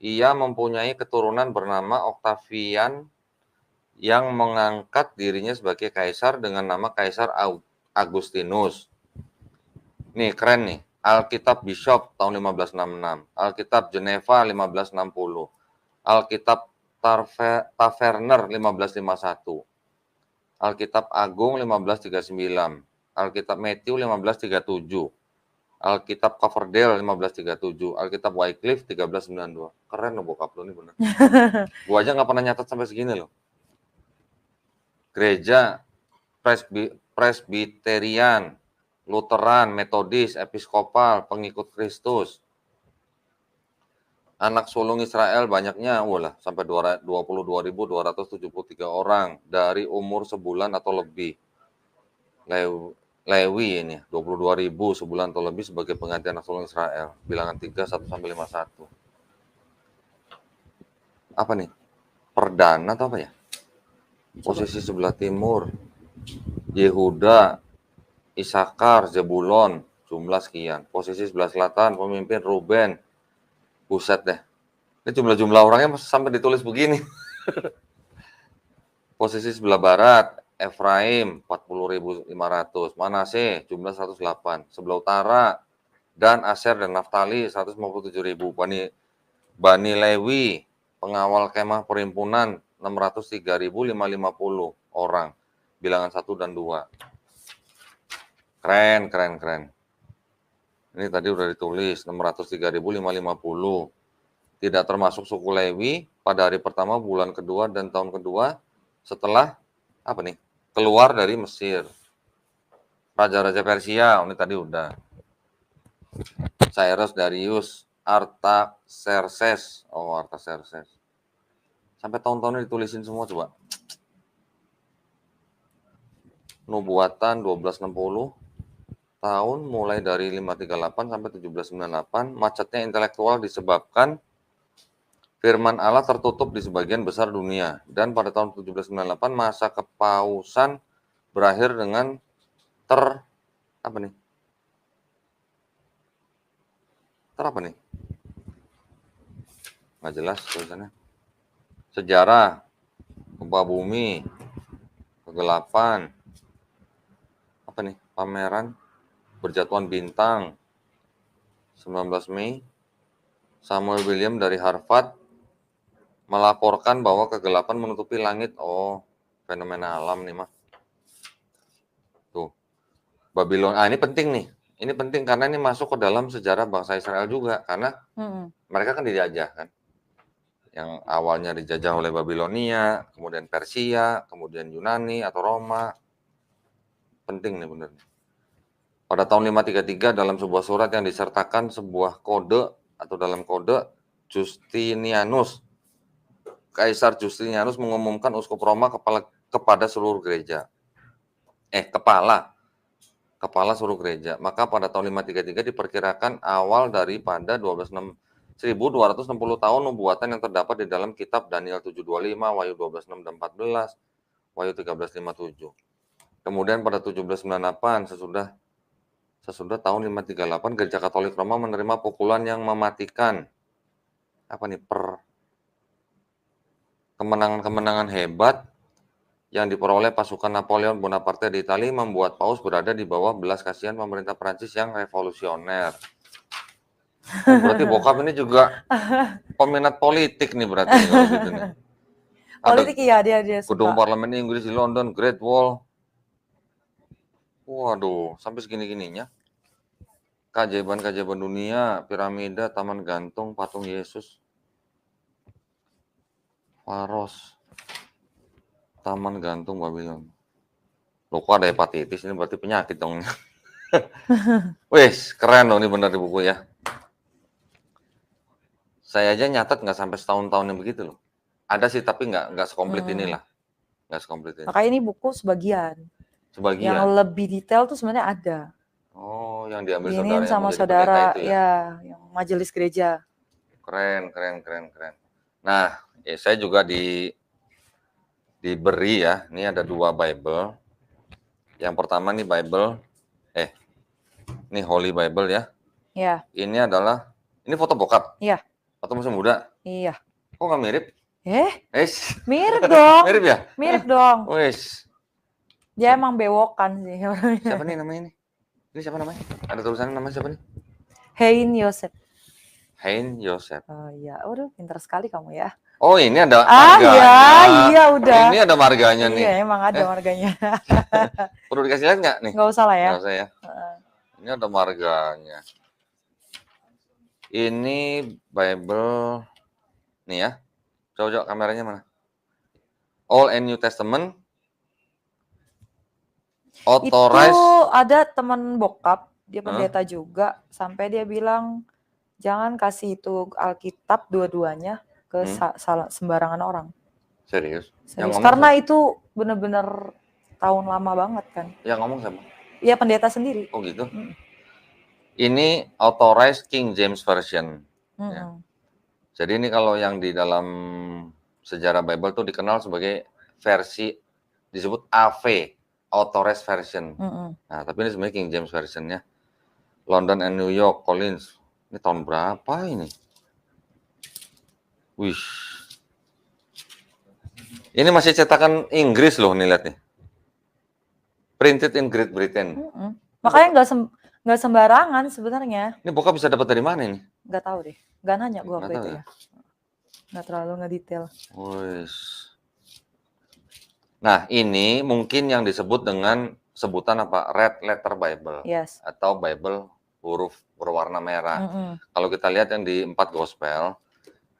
Ia mempunyai keturunan bernama Octavian yang mengangkat dirinya sebagai kaisar dengan nama Kaisar Augustinus. Nih, keren nih. Alkitab Bishop tahun 1566, Alkitab Geneva 1560, Alkitab Taverner 1551, Alkitab Agung 1539, Alkitab Matthew 1537, Alkitab Coverdale 1537, Alkitab Wycliffe 1392. Keren loh bokap lo nih bener. Gua aja nggak pernah nyatet sampai segini loh. Gereja Presbyterian, Lutheran, Metodis, Episkopal, Pengikut Kristus. Anak sulung Israel banyaknya, sampai 22.273 orang dari umur sebulan atau lebih. Lewi ini, 22.000 sebulan atau lebih sebagai pengganti anak sulung Israel. Bilangan 3, 1-51. Apa nih? Perdana atau apa ya? Posisi sebelah timur. Yehuda, Isakar, Zebulon, jumlah sekian. Posisi sebelah selatan, pemimpin Ruben. Buset deh. Ini jumlah-jumlah orangnya sampai ditulis begini. Posisi sebelah barat, Efraim, 40.500. Manase, jumlah 108. Sebelah utara, Dan, Aser, dan Naftali, 157.000. Bani Lewi, pengawal kemah perhimpunan, 603.550 orang. Bilangan 1 dan 2. Keren. Ini tadi udah ditulis 603.550. Tidak termasuk suku Lewi pada hari pertama, bulan kedua, dan tahun kedua setelah keluar dari Mesir. Raja-raja Persia, ini tadi udah. Cyrus, Darius, Artaxerxes. Artaxerxes. Sampai tahun-tahunnya ditulisin semua coba. Nubuatan 1260. Tahun mulai dari 538 sampai 1798, macetnya intelektual disebabkan firman Allah tertutup di sebagian besar dunia, dan pada tahun 1798 masa kepausan berakhir dengan Ntar apa nih? Nggak jelas tulisannya. Sejarah, gempa bumi, kegelapan, apa nih? Pameran, berjatuhan bintang, 19 Mei, Samuel William dari Harvard melaporkan bahwa kegelapan menutupi langit. Oh, fenomena alam nih mah. Tuh, Babylon. Ini penting nih. Ini penting karena ini masuk ke dalam sejarah bangsa Israel juga. Karena mereka kan dijajah kan. Yang awalnya dijajah oleh Babilonia, kemudian Persia, kemudian Yunani atau Roma. Penting nih bener. Pada tahun 533 dalam sebuah surat yang disertakan sebuah kode atau dalam kode Justinianus. Kaisar Justinianus mengumumkan uskup Roma kepada seluruh gereja. Kepala seluruh gereja. Maka pada tahun 533 diperkirakan awal daripada 1260 tahun nubuatan yang terdapat di dalam kitab Daniel 7:25, Wahyu 12:6 dan 14, Wahyu 13:57. Kemudian pada 1798 sesudah tahun 538 Gereja Katolik Roma menerima pukulan yang mematikan. Apa nih? Kemenangan-kemenangan hebat yang diperoleh pasukan Napoleon Bonaparte di Italia membuat Paus berada di bawah belas kasihan pemerintah Prancis yang revolusioner. Oh, berarti bokap ini juga peminat politik nih berarti kalau gitu nih. Politik iya dia Gedung suka. Parlemen Inggris di London, Great Wall. Waduh, sampai segini-gininya. Keajaiban-keajaiban dunia, piramida, taman gantung, patung Yesus. Faros. Taman gantung Babylon. Loh, kok ada hepatitis? Ini berarti penyakit dong. Wih, keren dong ini bener di buku ya. Saya aja nyatet nggak sampai setahun-tahun yang begitu loh. Ada sih tapi nggak sekomplit inilah. Nggak sekomplit ini. Makanya ini buku sebagian. Yang lebih detail tuh sebenarnya ada. Oh, yang diambil Diinin saudara sama saudara itu ya? yang majelis gereja. Keren. Nah, saya juga diberi ya. Ini ada 2 Bible. Yang pertama nih Bible, ini Holy Bible ya. Iya. Ini foto bokap. Iya. Foto masih muda. Iya. Kok nggak mirip? Mirip dong. Mirip ya? Mirip dong. Wes. Dia emang bewokan sih. Siapa nih namanya ini? Ini siapa namanya? Ada tulisannya namanya siapa nih? Hein Yosef. Hein Yosef. Oh iya, udah pintar sekali kamu ya. Oh ini ada marganya. Iya udah. Ini ada marganya nih. Iya emang ada marganya. Perlu dikasih lihat nggak nih? Nggak usah lah ya. Nggak usah ya. Ini ada marganya. Ini Bible. Nih ya. Coba kameranya mana? Old and New Testament. Authorized. Itu ada teman bokap, dia pendeta juga, sampai dia bilang jangan kasih itu Alkitab dua-duanya ke sembarangan orang. Serius? Karena itu benar-benar tahun lama banget kan. Yang ngomong siapa? Iya pendeta sendiri. Oh gitu. Ini Authorized King James Version. Ya. Jadi ini kalau yang di dalam sejarah Bible tuh dikenal sebagai versi disebut AV, Authorized Version. Nah tapi ini sebenarnya King James Version ya. London and New York, Collins. Ini tahun berapa ini? Wih. Ini masih cetakan Inggris loh nih lihat nih. Printed in Great Britain. Makanya nggak sembarangan sebenarnya. Ini bokap bisa dapat dari mana ini? Nggak tahu deh. Nggak nanya gua waktu itu ya. Nggak terlalu ngedetail. Nah ini mungkin yang disebut dengan sebutan apa? Red Letter Bible. Yes. Atau Bible huruf berwarna merah. Kalau kita lihat yang di 4 Gospel,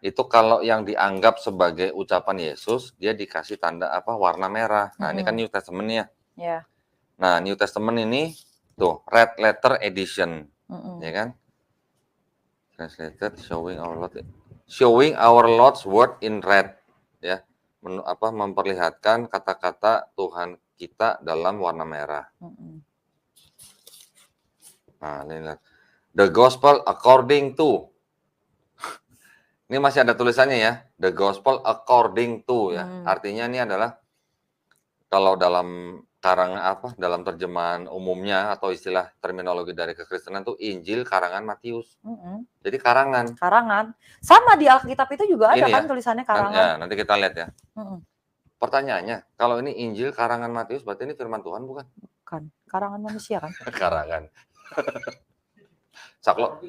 itu kalau yang dianggap sebagai ucapan Yesus, dia dikasih tanda apa? Warna merah. Nah ini kan New Testament-nya. Yeah. Nah New Testament ini tuh Red Letter Edition, ya kan? Translated showing our Lord's word in red, ya, memperlihatkan kata-kata Tuhan kita dalam warna merah. Nah, ini lihat. The Gospel according to. Ini masih ada tulisannya ya. The Gospel according to ya. Artinya ini adalah kalau dalam karangan apa dalam terjemahan umumnya atau istilah terminologi dari kekristenan tuh Injil karangan Matius. Jadi karangan. Karangan. Sama di Alkitab itu juga ada Ini kan ya, tulisannya ya, karangan. nanti kita lihat ya. Mm-mm. Pertanyaannya, kalau ini Injil karangan Matius berarti ini firman Tuhan bukan? Bukan. Karangan manusia kan? Karangan. Saklok.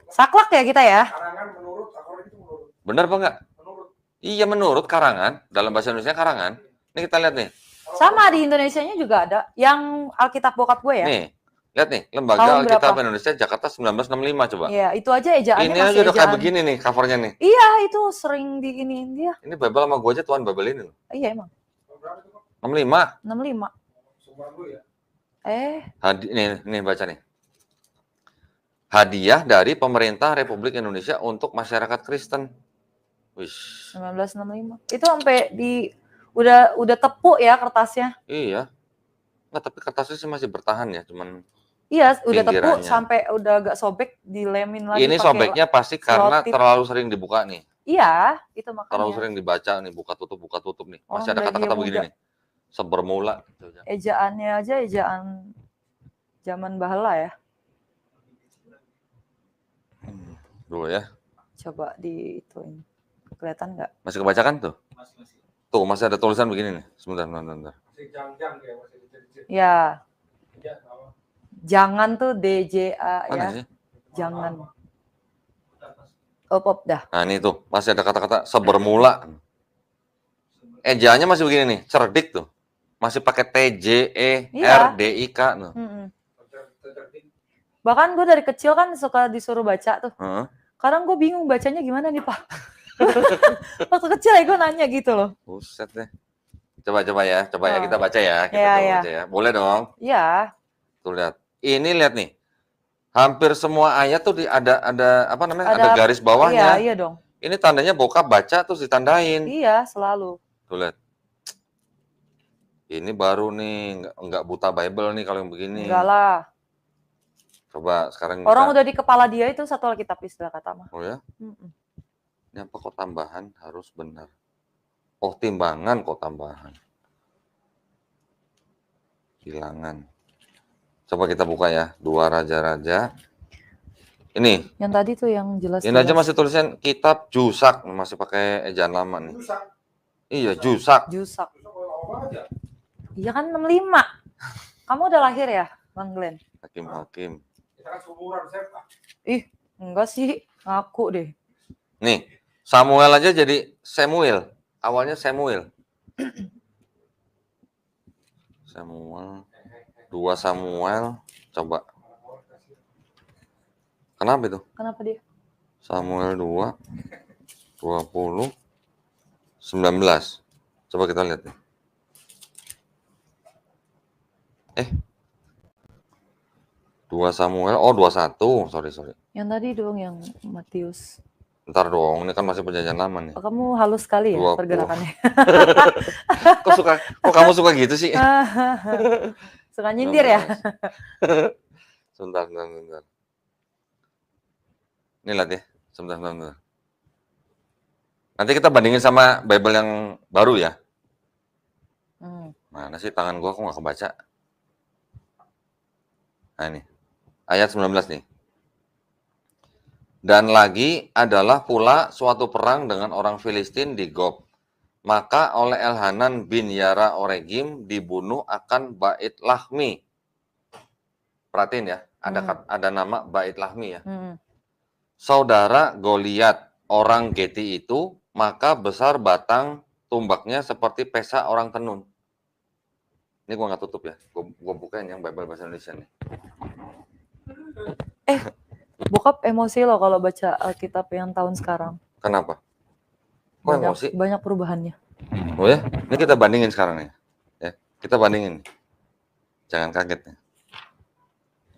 Saklek ya kita ya. Karangan menurut, according itu menurut. Benar apa enggak? Menurut. Iya menurut karangan. Dalam bahasa Indonesia karangan. Ini kita lihat nih. Sama di Indonesianya juga ada. Yang Alkitab bokap gue ya. Nih, lihat nih. Lembaga Tahun Alkitab berapa? Indonesia Jakarta 1965 coba. Iya, itu aja ejaannya Ini masih aja udah kayak ejaan. begini nih covernya nih. Iya, itu sering diiniin dia. Ini Bible sama gue aja Tuhan Bible ini loh. Iya emang. Berapa itu, Pak? 65. 65. Sumber dulu ya. Nih baca nih. Hadiah dari pemerintah Republik Indonesia untuk masyarakat Kristen. Wish. 1965. Itu sampai di udah tepuk ya kertasnya. Iya. Nggak, tapi kertasnya sih masih bertahan ya, cuman Iya, udah tepuk pinggirannya. sampai udah agak sobek, dilemin lagi ini pakai sobeknya pasti karena selotip. terlalu sering dibuka nih. Iya, itu Terlalu makanya. sering dibaca nih, buka tutup nih. Orang Masih ada dari kata-kata begini muda. nih. Sebermula. Ejaannya aja ejaan zaman bahala ya. Dulu ya. Coba di ituin. Kelihatan nggak? Masih kebacakan tuh? Tuh, masih ada tulisan begini nih. Sebentar. Masih jang-jang ya, masih dicet-cet. Ya, Ya, apa? jangan tuh DJA Mana ya. sih? Jangan. Pop dah. Nah, ini tuh. Masih ada kata-kata sebermula. Ejaannya masih begini nih. Cerdik tuh. Masih pakai TJERDIK tuh. Tercerdik. Bahkan gue dari kecil kan suka disuruh baca tuh. Heeh. Kadang gue bingung bacanya gimana nih Pak. Waktu kecil ya gue nanya gitu loh. Buset deh. Coba ya kita baca ya. Kita Iya, coba iya. baca ya. Boleh dong. Iya. Tuh lihat. Ini lihat nih. Hampir semua ayat tuh ada apa namanya? Ada garis Iya, bawahnya. iya dong. Ini tandanya bokap baca terus ditandain. Iya, selalu. Tuh lihat. Ini baru nih, nggak buta Bible nih kalau yang begini. Enggak lah. Coba sekarang Orang kita. udah di kepala dia itu satu Alkitab istilah kata mah. Oh ya? Mm-mm. Ini apa kok tambahan harus benar? Oh, timbangan kok tambahan. Bilangan. Coba kita buka ya. 2 Raja-Raja. Ini. Yang tadi tuh yang jelas. Ini aja masih tulisan kitab Jusak. Masih pakai ejaan lama nih. Rusak. Iya, Jusak. Jusak. Rusak lama banget ya. Iya kan 65. Kamu udah lahir ya, Bang Glenn? Hakim. Kita kan seumuran, saya, Pak. Ih, enggak sih. Ngaku deh. Nih, Samuel aja jadi Samuel. Awalnya Samuel. 2 Samuel. Coba. Kenapa itu? Kenapa dia? Samuel 2, 20, 19. Coba kita lihat. 2 Samuel, 21. Sorry. Yang tadi dong yang Matius. Ntar dong, ini kan masih perjanjian lama nih. Oh, kamu halus sekali ya 20. pergerakannya. Kok kamu suka gitu sih? Suka nyindir ya? Sebentar. Ini lihat ya. Sebentar. Nanti kita bandingin sama Bible yang baru ya. Mana sih tangan gua kok nggak kebaca? Nah ini. Ayat 19 nih. Dan lagi adalah pula suatu perang dengan orang Filistin di Gob. Maka oleh Elhanan bin Yara Oregim dibunuh akan Bait Lahmi. Perhatiin ya, ada nama Bait Lahmi ya. Saudara Goliat orang Geti itu, maka besar batang tumbaknya seperti pesa orang tenun. Ini gua nggak tutup ya, gua bukain yang Bible bahasa Indonesia nih. Bokap emosi loh kalau baca Alkitab yang tahun sekarang. Kenapa? Kok emosi? Banyak perubahannya. Oh ya, ini kita bandingin sekarang ya. Kita bandingin. Jangan kaget ya.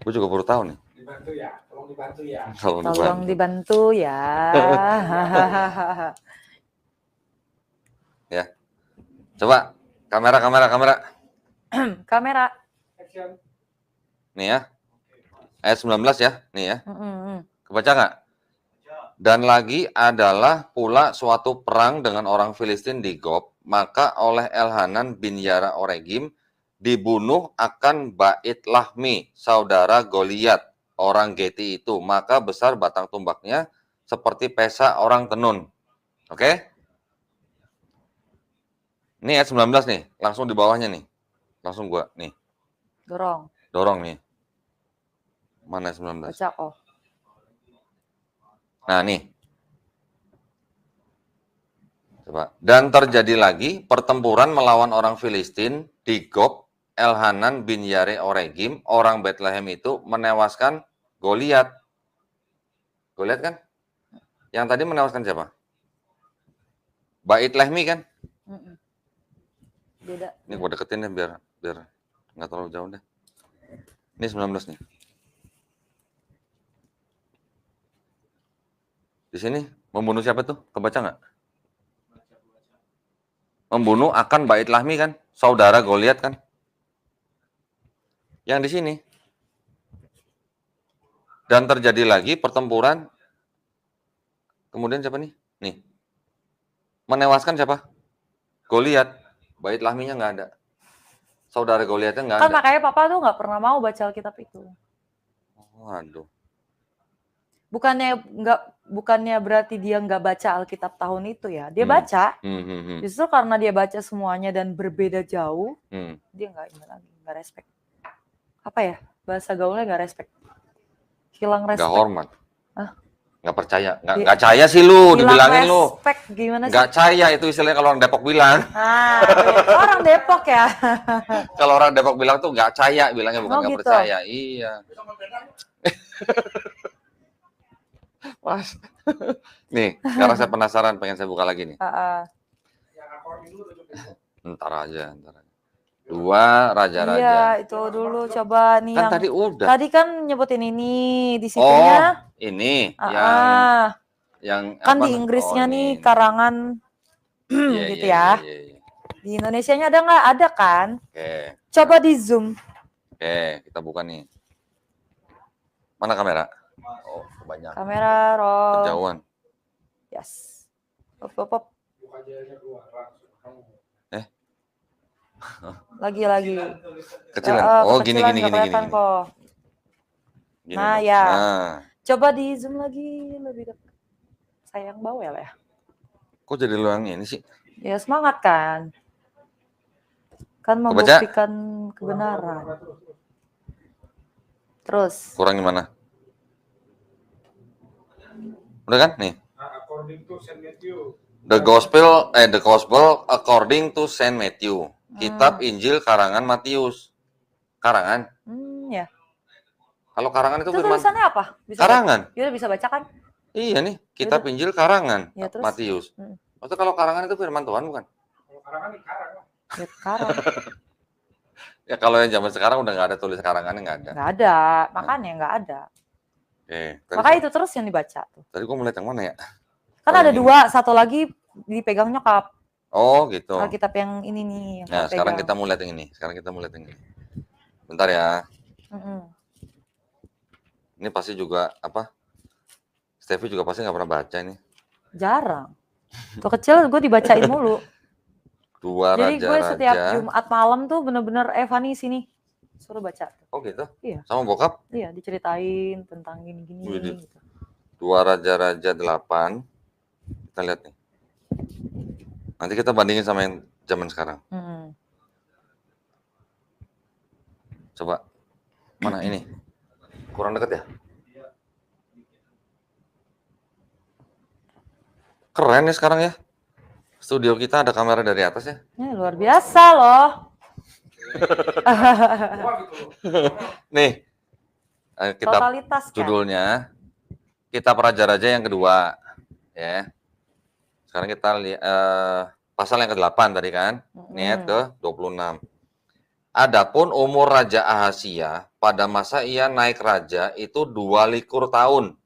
Gue juga baru tahu nih. Dibantu ya, tolong dibantu ya. Tolong dibantu ya. Ya. Coba kamera. Kamera. Action. Nih ya. Ayat 19 ya. Nih ya. Kebaca nggak? Dan lagi adalah pula suatu perang dengan orang Filistin di Gob, maka oleh Elhanan bin Yara Oregim dibunuh akan Bait Lahmi, saudara Goliat, orang Geti itu. Maka besar batang tumbaknya seperti pesa orang tenun. Oke? Ini ayat 19 nih, langsung di bawahnya nih. Langsung gua nih. Dorong nih. Mana ayat 19? Baca kok. Nah, nih. Coba. Dan terjadi lagi pertempuran melawan orang Filistin di Gob. Elhanan bin Yare Oregim, orang Bethlehem itu menewaskan Goliat. Goliat kan? Yang tadi menewaskan siapa? Bait Lahmi kan? Beda. Ini gua deketin deh biar nggak terlalu jauh deh. Ini 19 nih. Di sini membunuh siapa tuh? Kebaca nggak? Membunuh akan Bait Lahmi kan? Saudara Goliat kan? Yang di sini. Dan terjadi lagi pertempuran. Kemudian siapa nih? Nih. Menewaskan siapa? Goliat. Bait Lahminya nggak ada. Saudara Goliatnya nggak Kan ada. makanya papa tuh nggak pernah mau baca Alkitab itu. Waduh. Bukannya berarti dia nggak baca Alkitab tahun itu ya. Dia baca. Justru karena dia baca semuanya dan berbeda jauh, dia nggak respect. Apa ya? Bahasa gaulnya nggak respect. Hilang respect. Nggak hormat. Hah? Nggak percaya. Nggak percaya sih lu, dibilangin lu. Respect gimana sih? Nggak percaya itu istilahnya kalau orang Depok bilang. Ah, orang Depok ya. Kalau orang Depok bilang tuh nggak percaya, bilangnya bukan nggak gitu. percaya. Iya. Mas. Nih, sekarang saya penasaran, pengen saya buka lagi nih. Ntar aja. Dua raja-raja. Iya, itu dulu coba nih Kan yang tadi udah. Tadi kan nyebutin ini di situnya. Oh, ini yang kan apa? di Inggrisnya nih ini. karangan gitu ya. Di Indonesianya ada nggak? Ada kan? Oke. Coba di zoom. Oke, kita buka nih. Mana kamera? Oh, kebanyakan. Kamera roll. Kejauhan. Yes. Pop. Lagi. Kecilan. Oh, gini. Kok. Gini nah, dong. ya. Nah. Coba di zoom lagi lebih dekat. Sayang bawel ya. Kok jadi lu yang ini sih? Ya semangat kan. Kan membuktikan kebenaran. Terus. Kurang gimana? Udah kan? Nih. According to Saint Matthew. The Gospel according to Saint Matthew. Kitab Injil karangan Matius. Karangan? Ya. Kalau karangan itu firman. Tulisannya apa? Karangan. Ya bisa baca kan? Iya nih, Kitab Injil karangan ya, Matius. Maksudnya kalau karangan itu firman Tuhan bukan? Kalau karangan di karang. Ya karang. Ya kalau yang zaman sekarang udah nggak ada tulis karangannya, nggak ada. Nggak ada, makanya nggak ada. Makanya itu terus yang dibaca tuh. Tadi gua melihat yang mana ya? Kan ada dua, satu lagi dipegang nyokap. Oh gitu. Alkitab yang ini nih. Yang nah sekarang kita mau lihat yang ini. Bentar ya. Ini pasti juga apa? Stevie juga pasti nggak pernah baca ini. Jarang. Tuh kecil gue dibacain mulu. Jadi gue setiap Jumat malam tuh bener-bener Evani sini suruh baca. Oh gitu? Iya. Sama bokap? Iya, diceritain tentang gini-gini. Gitu. 2 Raja-Raja 8. Kita lihat nih. Nanti kita bandingin sama yang zaman sekarang. Coba. Mana ini? Kurang dekat ya? Keren ya sekarang ya. Studio kita ada kamera dari atas ya. Luar biasa loh. Nih. Kitab Totalitas, judulnya Kitab Raja-Raja yang kedua. Ya. Sekarang kita lihat pasal yang ke-8 tadi kan. Ini ayat ke-26. Adapun umur Raja Ahasia pada masa ia naik raja itu 22 tahun.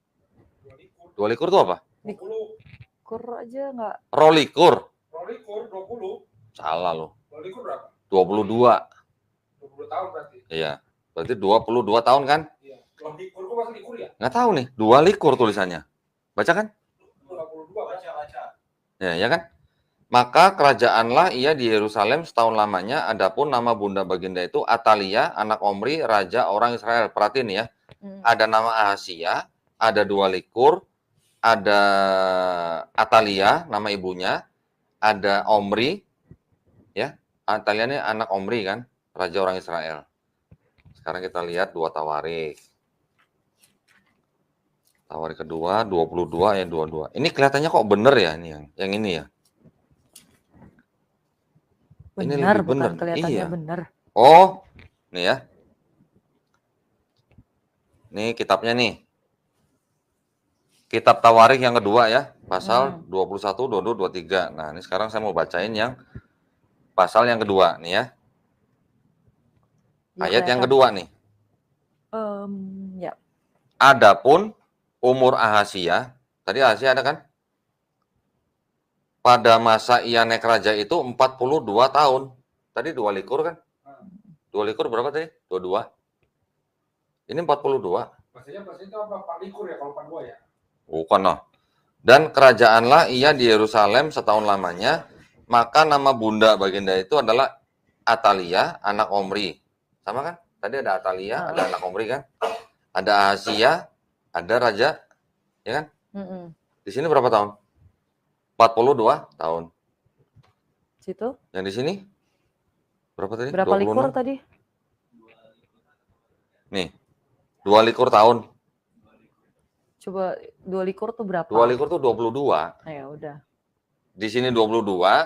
22 itu apa? Likur aja enggak? Rolikur. Rolikur 20. Salah lo. Rolikur berapa? 22. 20 tahun berarti. Iya. Berarti 22 tahun kan? Iya. Likur kok masih likur ya? Nggak tahu nih. 2 likur tulisannya. Baca kan? 22 baca. Ya kan? Maka kerajaanlah ia di Yerusalem setahun lamanya. Adapun nama bunda baginda itu Atalia, anak Omri, raja orang Israel. Perhatiin ya. Ada nama Ahasia, ada 22, ada Atalia, nama ibunya, ada Omri, ya. Atalia ini anak Omri kan, raja orang Israel. Sekarang kita lihat 2 Tawarik. Tawarik kedua, 22 ya 22. Ini kelihatannya kok bener ya ini yang ini ya. Ini Benar, lebih bukan bener. kelihatannya Iya. benar. Oh, nih ya. Nih kitabnya nih. Kitab Tawarik yang kedua ya, pasal 21, 22, 23. Nah, ini sekarang saya mau bacain yang pasal yang kedua nih ya. Ya, Ayat yang kelihatan. kedua nih. Ya. Adapun umur Ahasia, tadi Ahasia ada kan? Pada masa ia naik raja itu 42 tahun. Tadi 22 kan? 22 berapa tadi? 22. Ini 42. Maksudnya itu apa? Pak Likur ya kalau 42 ya? Bukan noh. Dan kerajaanlah ia di Yerusalem setahun lamanya. Maka nama bunda baginda itu adalah Atalia, anak Omri. Sama kan? Tadi ada Atalia, ada anak Omri kan? Ada Ahasia, ada raja, ya kan? Di sini berapa tahun? 42 tahun. Situ? Yang di sini? Berapa tadi? Berapa 26? likur tadi? Nih, 22 tahun. Coba 2 likur tuh berapa? 22 tuh 22. Nah, ya udah. Di sini 22,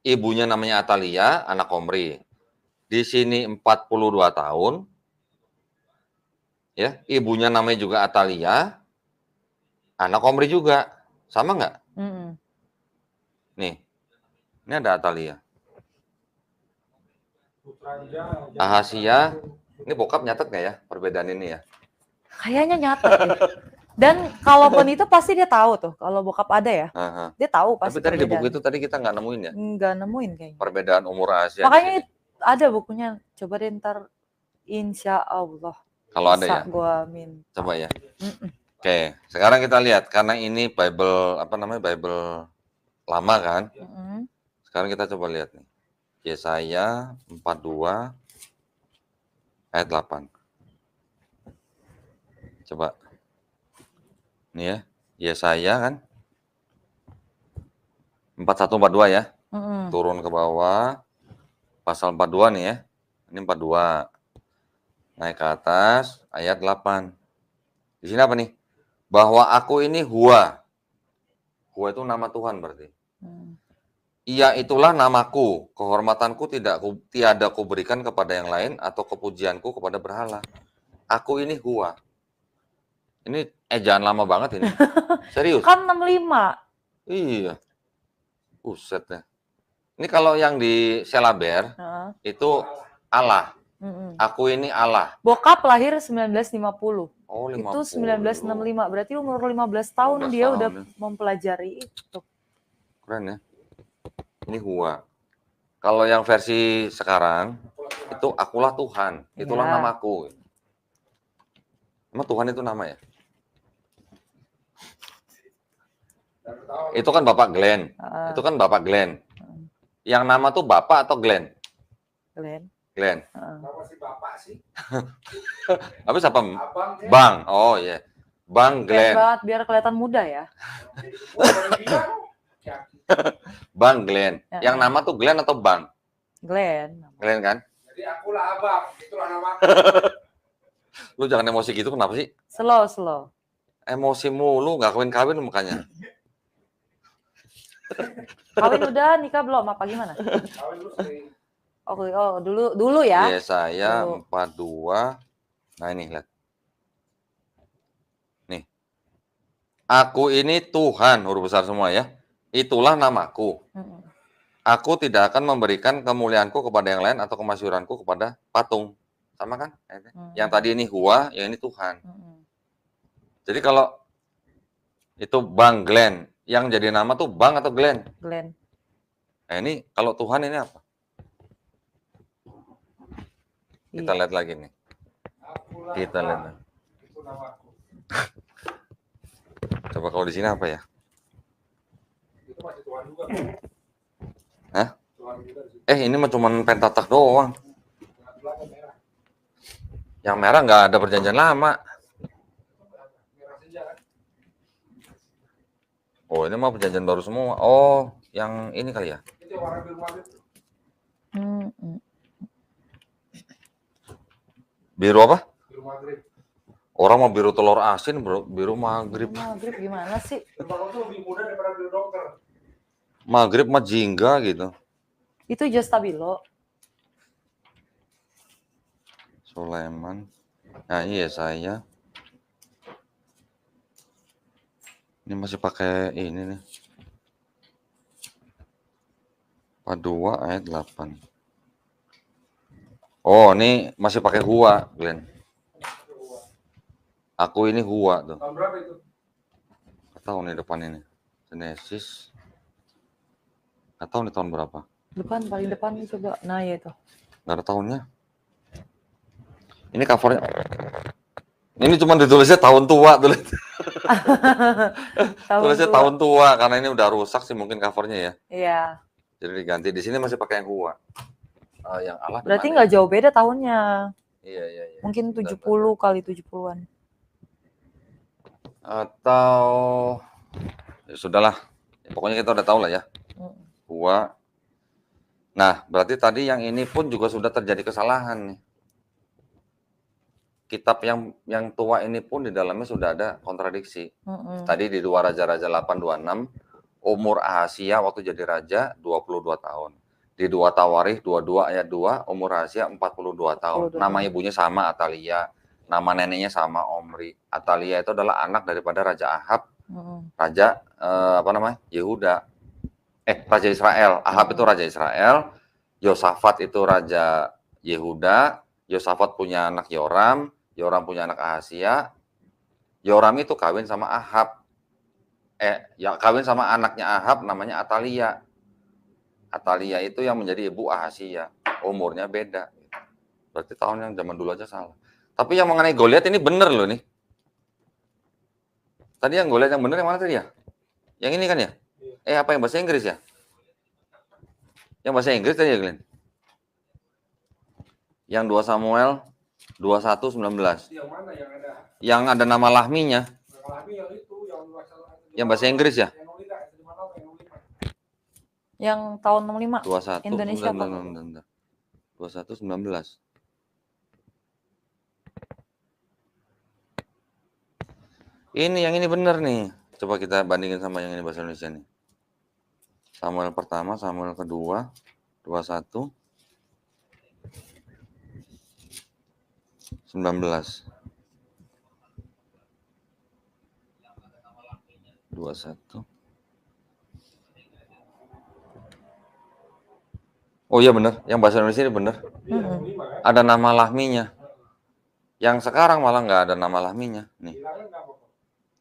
ibunya namanya Atalia, anak Omri. Di sini 42 tahun. Ya, ibunya namanya juga Atalia, anak Omri juga. Sama nggak? Nih, ini ada Atalia. Ahasia, ini bokap nyatet nggak ya perbedaan ini ya? Kayaknya nyatet deh. Dan kalaupun itu pasti dia tahu tuh. Kalau bokap ada ya, dia tahu pasti. Tapi tadi di buku itu tadi kita nggak nemuin ya? Nggak nemuin kayaknya. Perbedaan umur Ahasia. Makanya ada bukunya. Coba deh ntar, insya Allah. Kalau ada ya? Gua minta. Coba ya. Oke, sekarang kita lihat karena ini Bible Bible lama kan? Sekarang kita coba lihat nih. Yesaya 42 ayat 8. Coba. Nih ya, Yesaya kan 41-42 ya. Turun ke bawah. Pasal 42 nih ya. Ini 42. Naik ke atas ayat 8. Di sini apa nih? Bahwa aku ini Hua. Hua itu nama Tuhan berarti. Ia itulah namaku, kehormatanku tiada kuberikan kepada yang lain atau kepujianku kepada berhala. Aku ini Hua. Ini ejaan lama banget ini. Serius. Kan 65. Iya. Buset ya. Ini kalau yang di Selaber itu Allah. Aku ini Allah. Bokap lahir 1950. Oh, 50. Itu 1965. Berarti umur 15 tahun 15 dia tahun, udah ya. mempelajari itu. Keren ya. Ini Hua. Kalau yang versi sekarang itu akulah Tuhan. Itulah namaku. Emang Tuhan itu nama ya? Itu kan Bapak Glenn. Itu kan Bapak Glenn. Yang nama tuh Bapak atau Glenn? Glenn. Glenn. Nama si Bapak sih. Apa siapa? Abang. Bang. Oh iya. Yeah. Bang Glenn. Banget biar kelihatan muda ya. Bang Glenn. Yang nama tuh Glenn atau Bang? Glenn. Glenn kan? Jadi akulah abang. Itulah namaku. Lu jangan emosi gitu, kenapa sih? Slow. Emosi mulu, nggak kawin-kawin makanya. Kawin udah, nikah belum? Apa gimana? Kawin lu sering. Oh, dulu ya. Yesaya 42. Nah ini lihat. Nih. Aku ini Tuhan, huruf besar semua ya. Itulah namaku. Aku tidak akan memberikan kemuliaanku kepada yang lain atau kemasyhuranku kepada patung. Sama kan? Yang tadi ini Hua, yang ini Tuhan. Jadi kalau itu Bang Glenn, yang jadi nama tuh Bang atau Glenn? Glenn. Ini kalau Tuhan ini apa? Kita lihat lagi nih. Kita lihat. Itu namaku. Coba kalau di sini apa ya? Itu masih Tuhan juga. Hah? Tulang juga di situ. Ini mah cuman Pentatak doang. Tulangnya merah. Yang merah nggak ada perjanjian lama. Merah saja kan. Oh, ini mah perjanjian baru semua. Oh, yang ini kali ya? Itu yang warna biru maghrib. Biru apa? Biru maghrib. Orang mau biru telur asin, bro. Biru maghrib. Maghrib gimana sih? Biru maghrib tuh lebih muda daripada biru dokter. Maghrib mah jingga gitu. Itu Just Stabilo. Sulaiman. Nah, iya saya. Ini masih pakai ini nih. Padua ayat 8. Oh, ini masih pakai Hua, Glenn. Aku ini Hua tuh. Tahun berapa itu? Nggak tahu nih depan ini. Genesis. Nggak tahu nih tahun berapa. Depan, paling depan nih coba. Nah ya itu. Nggak ada tahunnya. Ini covernya. Ini cuma ditulisnya tahun tua tulis. Tulisnya tahun tua karena ini udah rusak sih mungkin covernya ya. Iya. Jadi diganti. Di sini masih pakai yang Hua. Yang Allah. Berarti nggak jauh beda tahunnya. Iya. Mungkin 70 kali 70-an. Atau ya sudahlah. Pokoknya kita udah tahu lah ya. Hua. Nah, berarti tadi yang ini pun juga sudah terjadi kesalahan nih. Kitab yang tua ini pun di dalamnya sudah ada kontradiksi. Tadi di 2 Raja-Raja 8:26, umur Ahazia waktu jadi raja 22 tahun. Di 2 Tawarikh 22 ayat 2, umur Ahazia 42 tahun. Nama ibunya sama Atalia, nama neneknya sama Omri. Atalia itu adalah anak daripada Raja Ahab, Raja Yehuda. Raja Israel. Ahab itu Raja Israel, Yosafat itu Raja Yehuda, Yosafat punya anak Yoram, Yoram punya anak Ahazia. Yoram itu kawin sama Ahab. Kawin sama anaknya Ahab namanya Atalia. Atalia itu yang menjadi ibu Ahazia. Umurnya beda. Berarti tahun yang zaman dulu aja salah. Tapi yang mengenai Goliat ini bener loh nih. Tadi yang Goliat yang bener yang mana tadi ya? Yang ini kan ya? Apa yang bahasa Inggris ya? Yang bahasa Inggris tadi ya, Glenn? Yang 2 Samuel 21:19. Yang mana yang ada? Yang ada nama Lahminya. Yang Lahmi yang itu, yang bahasa Inggris ya? Yang tahun 65. 21 Indonesia apa? 21:19. Ini yang ini benar nih. Coba kita bandingin sama yang ini bahasa Indonesia nih. Samuel pertama, Samuel kedua, 21 19 21. Oh iya benar, yang bahasa Indonesia ini benar. Ada nama Lahminya. Yang sekarang malah nggak ada nama Lahminya. Nih.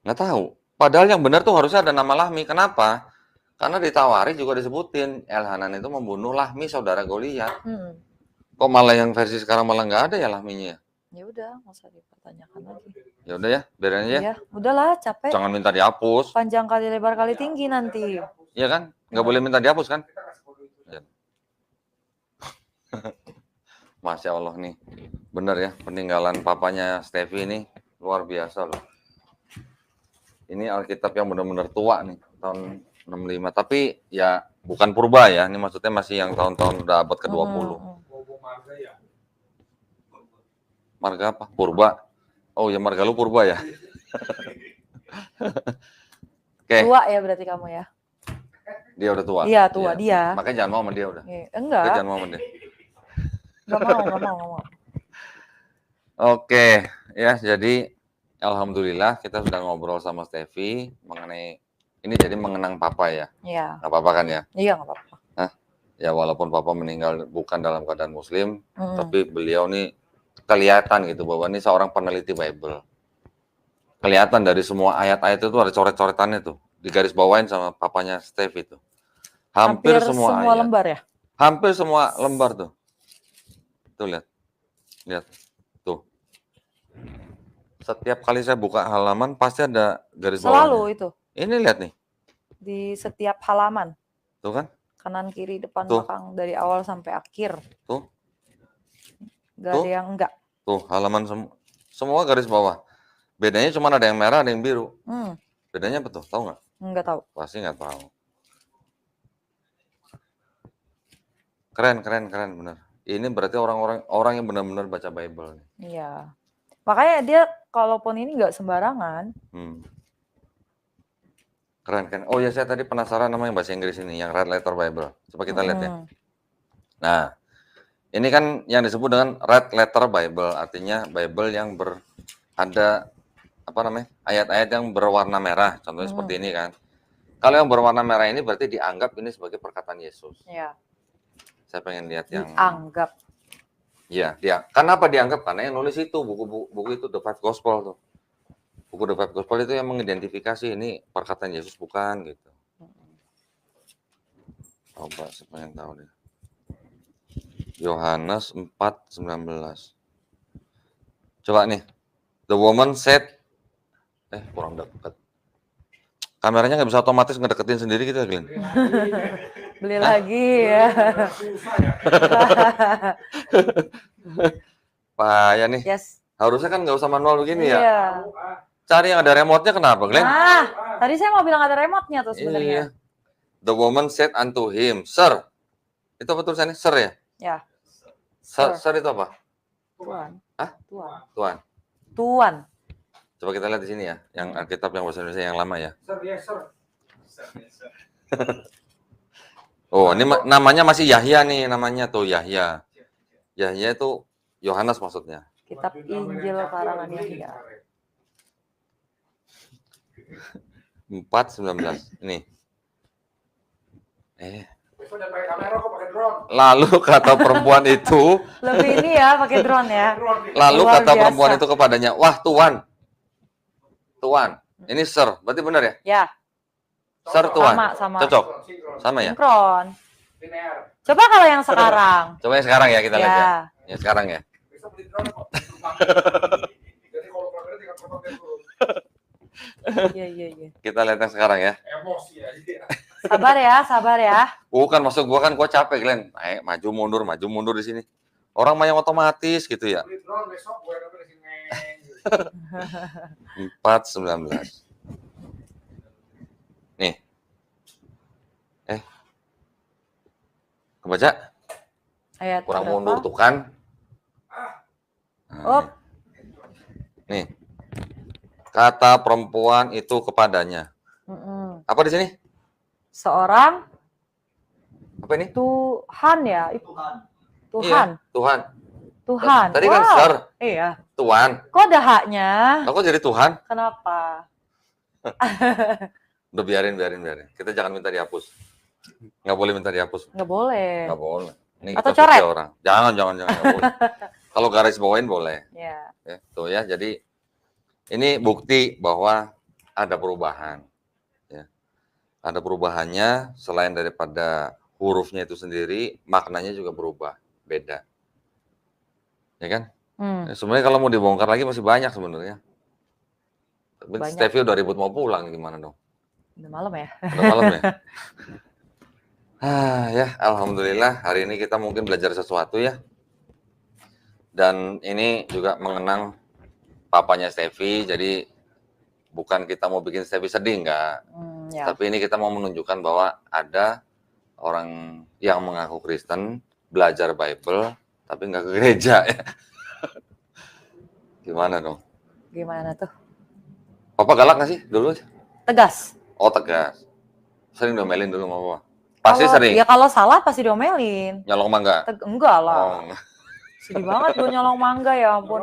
Nggak tahu. Padahal yang benar tuh harusnya ada nama Lahmi. Kenapa? Karena di Tawarikh juga disebutin Elhanan itu membunuh Lahmi saudara Goliat. Kok malah yang versi sekarang malah nggak ada ya Lahminya? Ya udah, nggak usah dipertanyakan lagi. Ya udah ya, biarin aja. Ya, udahlah, capek. Jangan minta dihapus. Panjang kali lebar kali tinggi nanti. Iya kan? Nggak boleh minta dihapus kan? Ya. Masya Allah nih, bener ya peninggalan papanya Steffi ini luar biasa loh. Ini Alkitab yang benar-benar tua nih, tahun 65. Tapi ya bukan purba ya, ini maksudnya masih yang tahun-tahun udah abad ke-20. Marga apa? Purba. Oh ya marga lu purba ya. Oke. Tua ya berarti kamu ya? Dia udah tua. Iya tua dia. Makanya jangan mau sama dia udah. Enggak. Jangan mau sama dia. Nggak mau. Oke, ya jadi alhamdulillah kita sudah ngobrol sama Steffi mengenai ini, jadi mengenang papa ya. Iya. Nggak apa-apa kan ya? Iya nggak apa-apa. Ya walaupun papa meninggal bukan dalam keadaan muslim, tapi beliau nih kelihatan gitu bahwa ini seorang peneliti Bible. Kelihatan dari semua ayat-ayat itu ada coret-coretannya tuh, digaris bawain sama papanya Steffi itu. Hampir semua ayat. Lembar ya? Hampir semua lembar tuh. Tuh lihat, tuh. Setiap kali saya buka halaman pasti ada garis bawahnya. Selalu itu. Ini lihat nih. Di setiap halaman. Tuh kan? kanan kiri depan Tuh. belakang dari awal sampai akhir. Tuh. Nggak Tuh. ada yang enggak. Tuh, halaman semua garis bawah. Bedanya cuma ada yang merah, ada yang biru. Bedanya apa tuh? Tahu nggak? Nggak tahu. Pasti nggak tahu. Keren benar. Ini berarti orang yang benar-benar baca Bible. Iya. Makanya dia kalaupun ini nggak sembarangan. Keren kan? Oh ya, saya tadi penasaran nama yang bahasa Inggris ini, yang Red Letter Bible. Coba kita lihat ya. Nah, ini kan yang disebut dengan Red Letter Bible, artinya Bible yang ada apa namanya, ayat-ayat yang berwarna merah, contohnya seperti ini kan. Kalau yang berwarna merah ini berarti dianggap ini sebagai perkataan Yesus. Iya. Saya pengen lihat yang dianggap. Iya, kenapa dianggap? Karena yang nulis itu buku itu The Five Gospel tuh. Buku The Five Gospel itu yang mengidentifikasi ini perkataan Yesus bukan gitu. Coba saya pengen tahu deh. Yohanes 4:19. Coba nih. The woman said, kurang dekat. Kameranya nggak bisa otomatis ngedeketin sendiri gitu, Glenn. Beli lagi ya. Payah nih. Yes. Harusnya kan nggak usah manual begini ya. Iya. Cari yang ada remote-nya kenapa, Glenn? Tadi saya mau bilang ada remote-nya tuh sebenarnya. Iya. The woman said unto him, Sir. Itu apa tulisannya? Sir ya? Ya. Sir itu apa? Tuan. Hah? Tuan. Tuan. Coba kita lihat di sini ya, yang Alkitab yang bahasa Indonesia yang lama ya. Sir, yes, sir. Oh, ini namanya masih Yahya nih, namanya tuh Yahya. Yahya itu Yohanes maksudnya. Kitab Injil karangan Yahya. 4:19. Ini. Besok jangan pakai kamera kok, pakai drone. Lalu kata perempuan itu, lebih ini ya pakai drone ya. lalu Luar kata biasa. perempuan itu kepadanya, wah Tuan, ini Sir, berarti benar ya? Ya. Sir Tuan, Sama. cocok, sama ya? Sinkron. Linear. Coba kalau yang sekarang. Coba yang sekarang ya kita lihat ya. Ya sekarang ya. Besok beli drone kok. Jadi kalau kamera tinggal pakai turun. Iya. Kita lihat yang sekarang ya. Emosi aja. Sabar ya. Bukan maksud gua capek, Glenn. Maju mundur di sini. Orang mah yang otomatis gitu ya. Beli drone besok gue ada di sini. 4:19. Nih. Kebaca? Ayat Kurang berapa? mundur tuh kan. Oh. Nih. Kata perempuan itu kepadanya. Apa di sini? Seorang Apa ini? Tuhan ya. Iya, Tuhan. Tuhan. Tadi kan Sir. Iya. Tuhan. Kok ada haknya? Kok jadi Tuhan? Kenapa? Udah biarin. Kita jangan minta dihapus. Nggak boleh minta dihapus. Nggak boleh. Nggak boleh. Ini Atau kita suci coret? orang. Jangan. Nggak boleh. Kalau garis bawain boleh. Ya. Tuh ya, jadi ini bukti bahwa ada perubahan. Ya. Ada perubahannya selain daripada hurufnya itu sendiri, maknanya juga berubah, beda. Ya kan? Sebenarnya kalau mau dibongkar lagi masih banyak sebenarnya. Tapi Stevie udah ribut mau pulang, gimana dong? Udah malam ya? Udah malam ya? Ya, alhamdulillah hari ini kita mungkin belajar sesuatu ya. Dan ini juga mengenang papanya Stevie, jadi bukan kita mau bikin Stevie sedih, enggak. Ya. Tapi ini kita mau menunjukkan bahwa ada orang yang mengaku Kristen, belajar Bible, tapi nggak ke gereja ya. Gimana dong? Gimana tuh? Papa galak nggak sih dulu? Tegas. Oh tegas. Sering diomelin dulu sama Papa? Pasti sering? Ya kalau salah pasti diomelin. Nyolong mangga? Enggak lah. Oh. Sedih banget gue nyolong mangga ya ampun.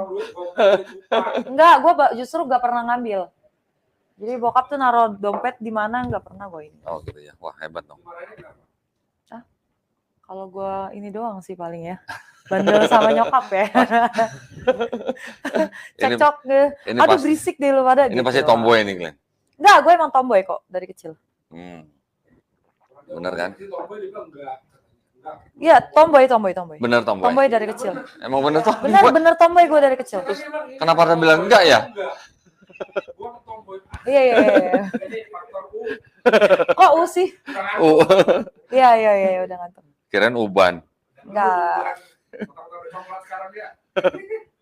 Enggak, gue justru gak pernah ngambil. Jadi bokap tuh naruh dompet di mana nggak pernah gue ini. Oh gitu ya, wah hebat dong. Kalau gue ini doang sih paling ya. Bandel sama nyokap ya. Cekcok deh. Aduh berisik deh lu pada. Ini gitu. pasti tomboy nih, Glenn. Enggak, gue emang tomboy kok dari kecil. Bener kan? Iya, tomboy. Bener tomboy. Tomboy dari kecil. Emang bener tomboy? Bener tomboy gue dari kecil. Kenapa Anda bilang enggak ya? Iya. Jadi faktor U. Kok U sih? Iya, udah ngantuk. Kirain uban. Enggak. Faktor coklat sekarang dia.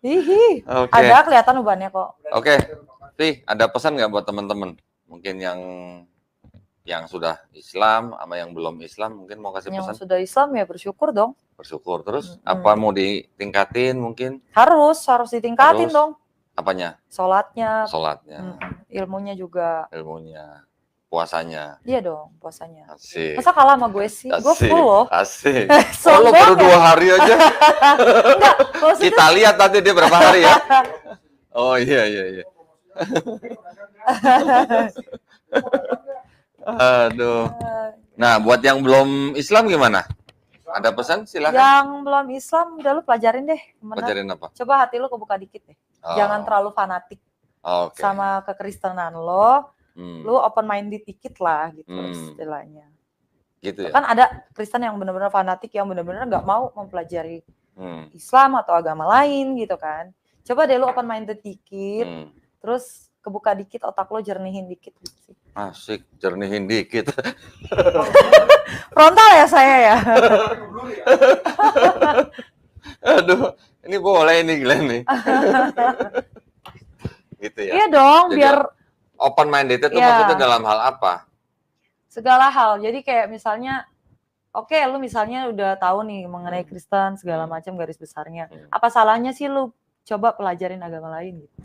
Hihi. Oke. Ada kelihatan ubannya kok. Oke. Fi, ada pesan nggak buat teman-teman? Mungkin yang sudah Islam sama yang belum Islam mungkin mau kasih pesan? Yang sudah Islam ya bersyukur dong. Bersyukur. Terus apa mau ditingkatin mungkin? Harus ditingkatin Harus. dong. Apanya? Sholatnya. Ilmunya juga. Ilmunya. Puasanya. Iya dong, puasanya. Asik. Masa kalah sama gue sih? Gue full loh. Asik. Sombong lo baru ya? 2 hari aja. Enggak, maksudnya Kita lihat nanti dia berapa hari ya. Oh iya. Aduh. Nah, buat yang belum Islam gimana? Ada pesan? Silakan. yang belum Islam udah lu pelajarin deh. Bener. Pelajarin apa? Coba hati lu kebuka dikit deh. Jangan terlalu fanatik Oke. sama kekristenan lo. Lu open minded dikit lah gitu istilahnya. Gitu ya. Kan ada Kristen yang benar-benar fanatik yang benar-benar nggak mau mempelajari Islam atau agama lain gitu kan. Coba deh lu open minded dikit, terus kebuka dikit otak lo, jernihin dikit gitu sih. Asik, jernihin dikit. Frontal ya saya ya. Aduh, ini boleh ini Glenn nih. Gitu ya. Iya dong, Jadi, biar open minded itu ya, maksudnya dalam hal apa? segala hal. Jadi kayak misalnya, oke, lu misalnya udah tahu nih mengenai Kristen segala macam garis besarnya. Apa salahnya sih lu coba pelajarin agama lain gitu?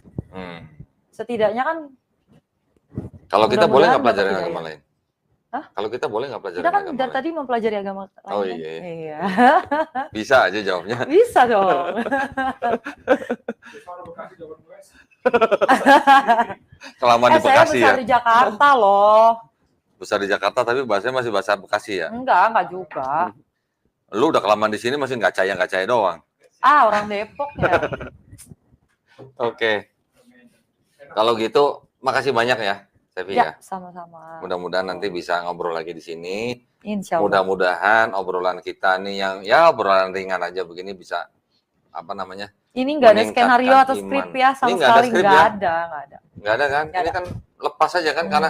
Setidaknya kan. Kalau kita boleh nggak pelajarin ya. agama lain? Hah? Kalau kita boleh nggak pelajarin kita kan agama dari lain? tadi mempelajari agama lain. Oh kan? iya. Bisa aja jawabnya. Bisa dong. Kelamaan di Bekasi saya besar ya. di Jakarta loh. Besar di Jakarta tapi bahasanya masih bahasa Bekasi ya? Enggak juga. Lu udah kelamaan di sini masih nggak caya doang. Orang Depok ya. Oke. Kalau gitu, makasih banyak ya, Sevi ya. Sama-sama. Mudah-mudahan nanti bisa ngobrol lagi di sini. Insya Allah. Mudah-mudahan obrolan kita nih yang ya obrolan ringan aja begini bisa apa namanya? Ini nggak ada skenario atau skrip ya sama sekali, nggak ada. Nggak ada kan? Ini kan lepas aja kan karena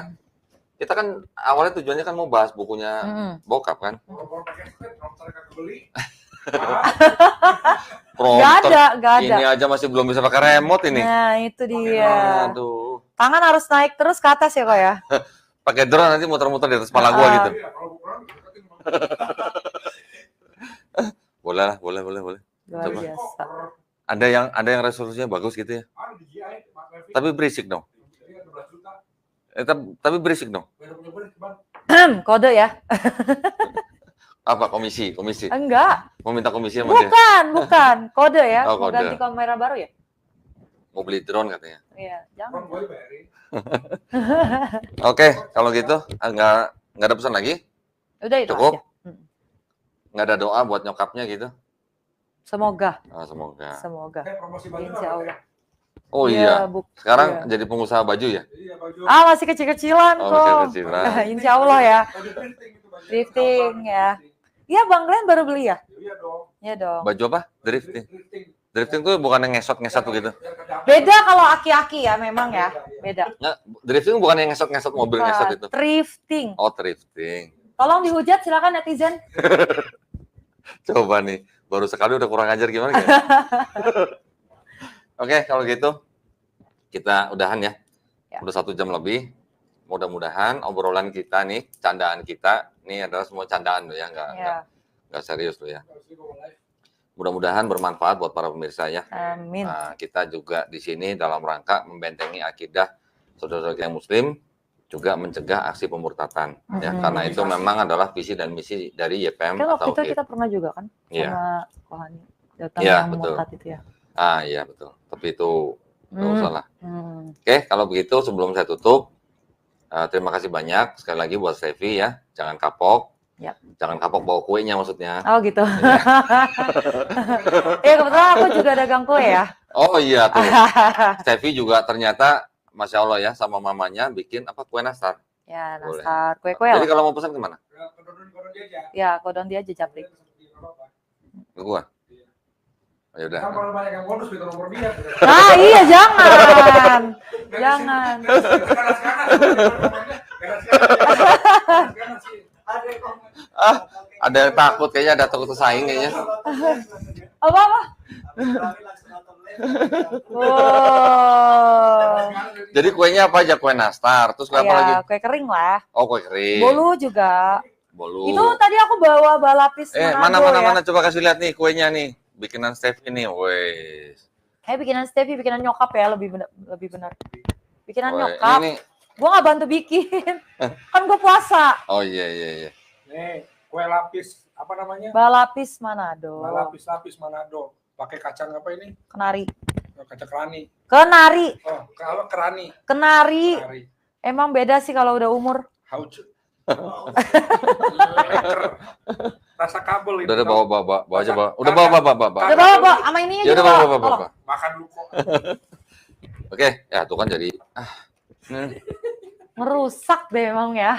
kita kan awalnya tujuannya kan mau bahas bukunya bokap kan. Nggak ada. Ini aja masih belum bisa pakai remote ini. Nah itu dia. Aduh. Tangan harus naik terus ke atas ya kok ya. Pakai drone nanti muter-muter di atas kepala gua gitu. Boleh. Luar biasa. Ada yang resolusinya bagus gitu ya. Tapi berisik dong. Tapi berisik dong. Kode ya. Apa komisi? Enggak. Mau minta komisi sama dia? Bukan. Kode ya. Oh, Mau kode. ganti kamera baru ya? Mau beli drone katanya. Iya, jangan. Oke, kalau gitu nggak ada pesan lagi? Udah itu Cukup? aja. Nggak ada doa buat nyokapnya gitu? Semoga. Semoga. Insya Allah. Oh iya. Sekarang jadi pengusaha baju ya? Masih kecil-kecilan kok. Masih kecilan. Insya Allah ya. Drifting ya. Iya Bang Glenn baru beli ya? Iya dong. Baju apa? Drifting tuh bukan yang ngesot-ngesot gitu? Beda kalau aki-aki ya memang ya. Beda. Nggak, drifting bukan yang ngesot-ngesot mobil ngesot itu? Drifting. Oh, drifting. Tolong dihujat silakan netizen. Coba nih, baru sekali udah kurang ajar gimana ya? Oke, kalau gitu kita udahan ya. Udah 1 jam lebih. Mudah-mudahan obrolan kita nih, candaan kita, ini adalah semua candaan loh ya, nggak serius loh ya. Mudah-mudahan bermanfaat buat para pemirsa ya. Amin. Nah, kita juga di sini dalam rangka membentengi akidah saudara-saudara yang Muslim, juga mencegah aksi pemurtatan ya, karena itu memang adalah visi dan misi dari YPM kan atau waktu itu kita pernah juga kan sama Kohani datang ya, yang betul. murtad itu ya. Iya betul, tapi itu nggak usah lah. Oke, kalau begitu sebelum saya tutup, terima kasih banyak sekali lagi buat Sevi ya, jangan kapok. Jangan kapok bawa kuenya maksudnya. Oh gitu. Ya kebetulan aku juga dagang kue ya. Oh iya tuh. Sevi juga ternyata Masya Allah ya, sama mamanya bikin apa kue nastar. Ya, nastar, kue-kue. Jadi kalau mau pesan kemana? Ya, kodon dia aja Japrik. Ke gua? Ya udah. Kan malah banyak yang bonus minta nomor dia. Nah, iya jangan. Jangan. Ada yang takut kayaknya, ada takut tersaing kayaknya. Apa? Oh. Jadi kuenya apa aja? Kue nastar, terus apa lagi? Ya, kue kering lah. Oh, kue kering. Bolu juga. Bolu. Itu tadi aku bawa balapis Manado ya. Mana coba kasih lihat nih kuenya nih. Bikinan Steffi nih, wes. Bikinan Steffi, bikinan nyokap ya, lebih benar. Bikinan Weh, nyokap. Gua nggak bantu bikin. Kan gue puasa. Oh iya. Nih, kue lapis apa namanya? Balapis Manado. Lapis Manado. Pakai kacang apa ini? Kenari. Kacang kerani. Kenari. Oh, kalau kerani. Kenari. Emang beda sih kalau udah umur. Haucu. Rasa kabel itu. Udah bawa aja bawa. Udah bawa. Udah bawa sama ininya Ya juga. udah bawa. Makan dulu kok. Oke, ya tuh kan jadi Ngerusak deh emang ya.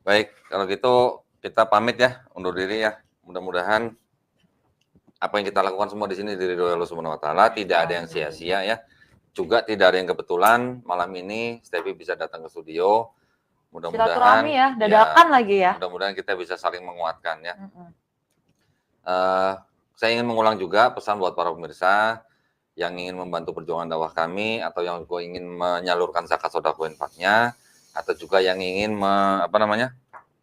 baik, kalau gitu kita pamit ya, undur diri ya. Mudah-mudahan apa yang kita lakukan semua di sini diridhoi Allah Subhanahu wa taala, tidak ada yang sia-sia ya. Juga tidak ada yang kebetulan malam ini Steffi bisa datang ke studio. Mudah-mudahan silaturahmi ya, dadakan lagi ya. Mudah-mudahan kita bisa saling menguatkan ya. Saya ingin mengulang juga pesan buat para pemirsa yang ingin membantu perjuangan dakwah kami atau yang ingin menyalurkan zakat sedekah infaknya atau juga yang ingin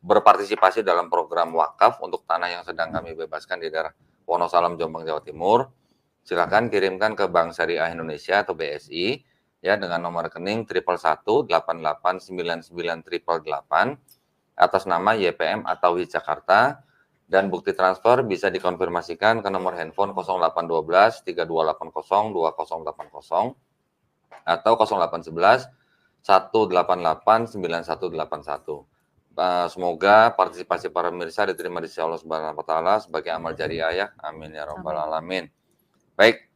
berpartisipasi dalam program wakaf untuk tanah yang sedang kami bebaskan di daerah Wonosalam, Jombang, Jawa Timur. Silakan kirimkan ke Bank Syariah Indonesia atau BSI ya dengan nomor rekening 111889988 atas nama YPM atau WIS Jakarta, dan bukti transfer bisa dikonfirmasikan ke nomor handphone 0812 3280 2080 atau 0811 188 9181. Semoga partisipasi para pemirsa diterima di sisi Allah Subhanahu wa taala sebagai amal jariah ya. Amin ya rabbal alamin. Baik.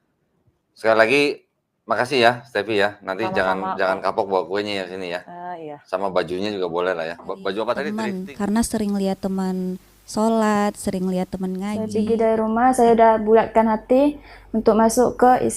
Sekali lagi makasih ya Steffi ya. Nanti jangan kapok bawa kuenya ya sini ya. Iya. Sama bajunya juga boleh lah ya. Baju apa tadi? Karena sering lihat teman sholat, sering lihat teman ngaji. Saya pergi dari rumah, saya udah bulatkan hati untuk masuk ke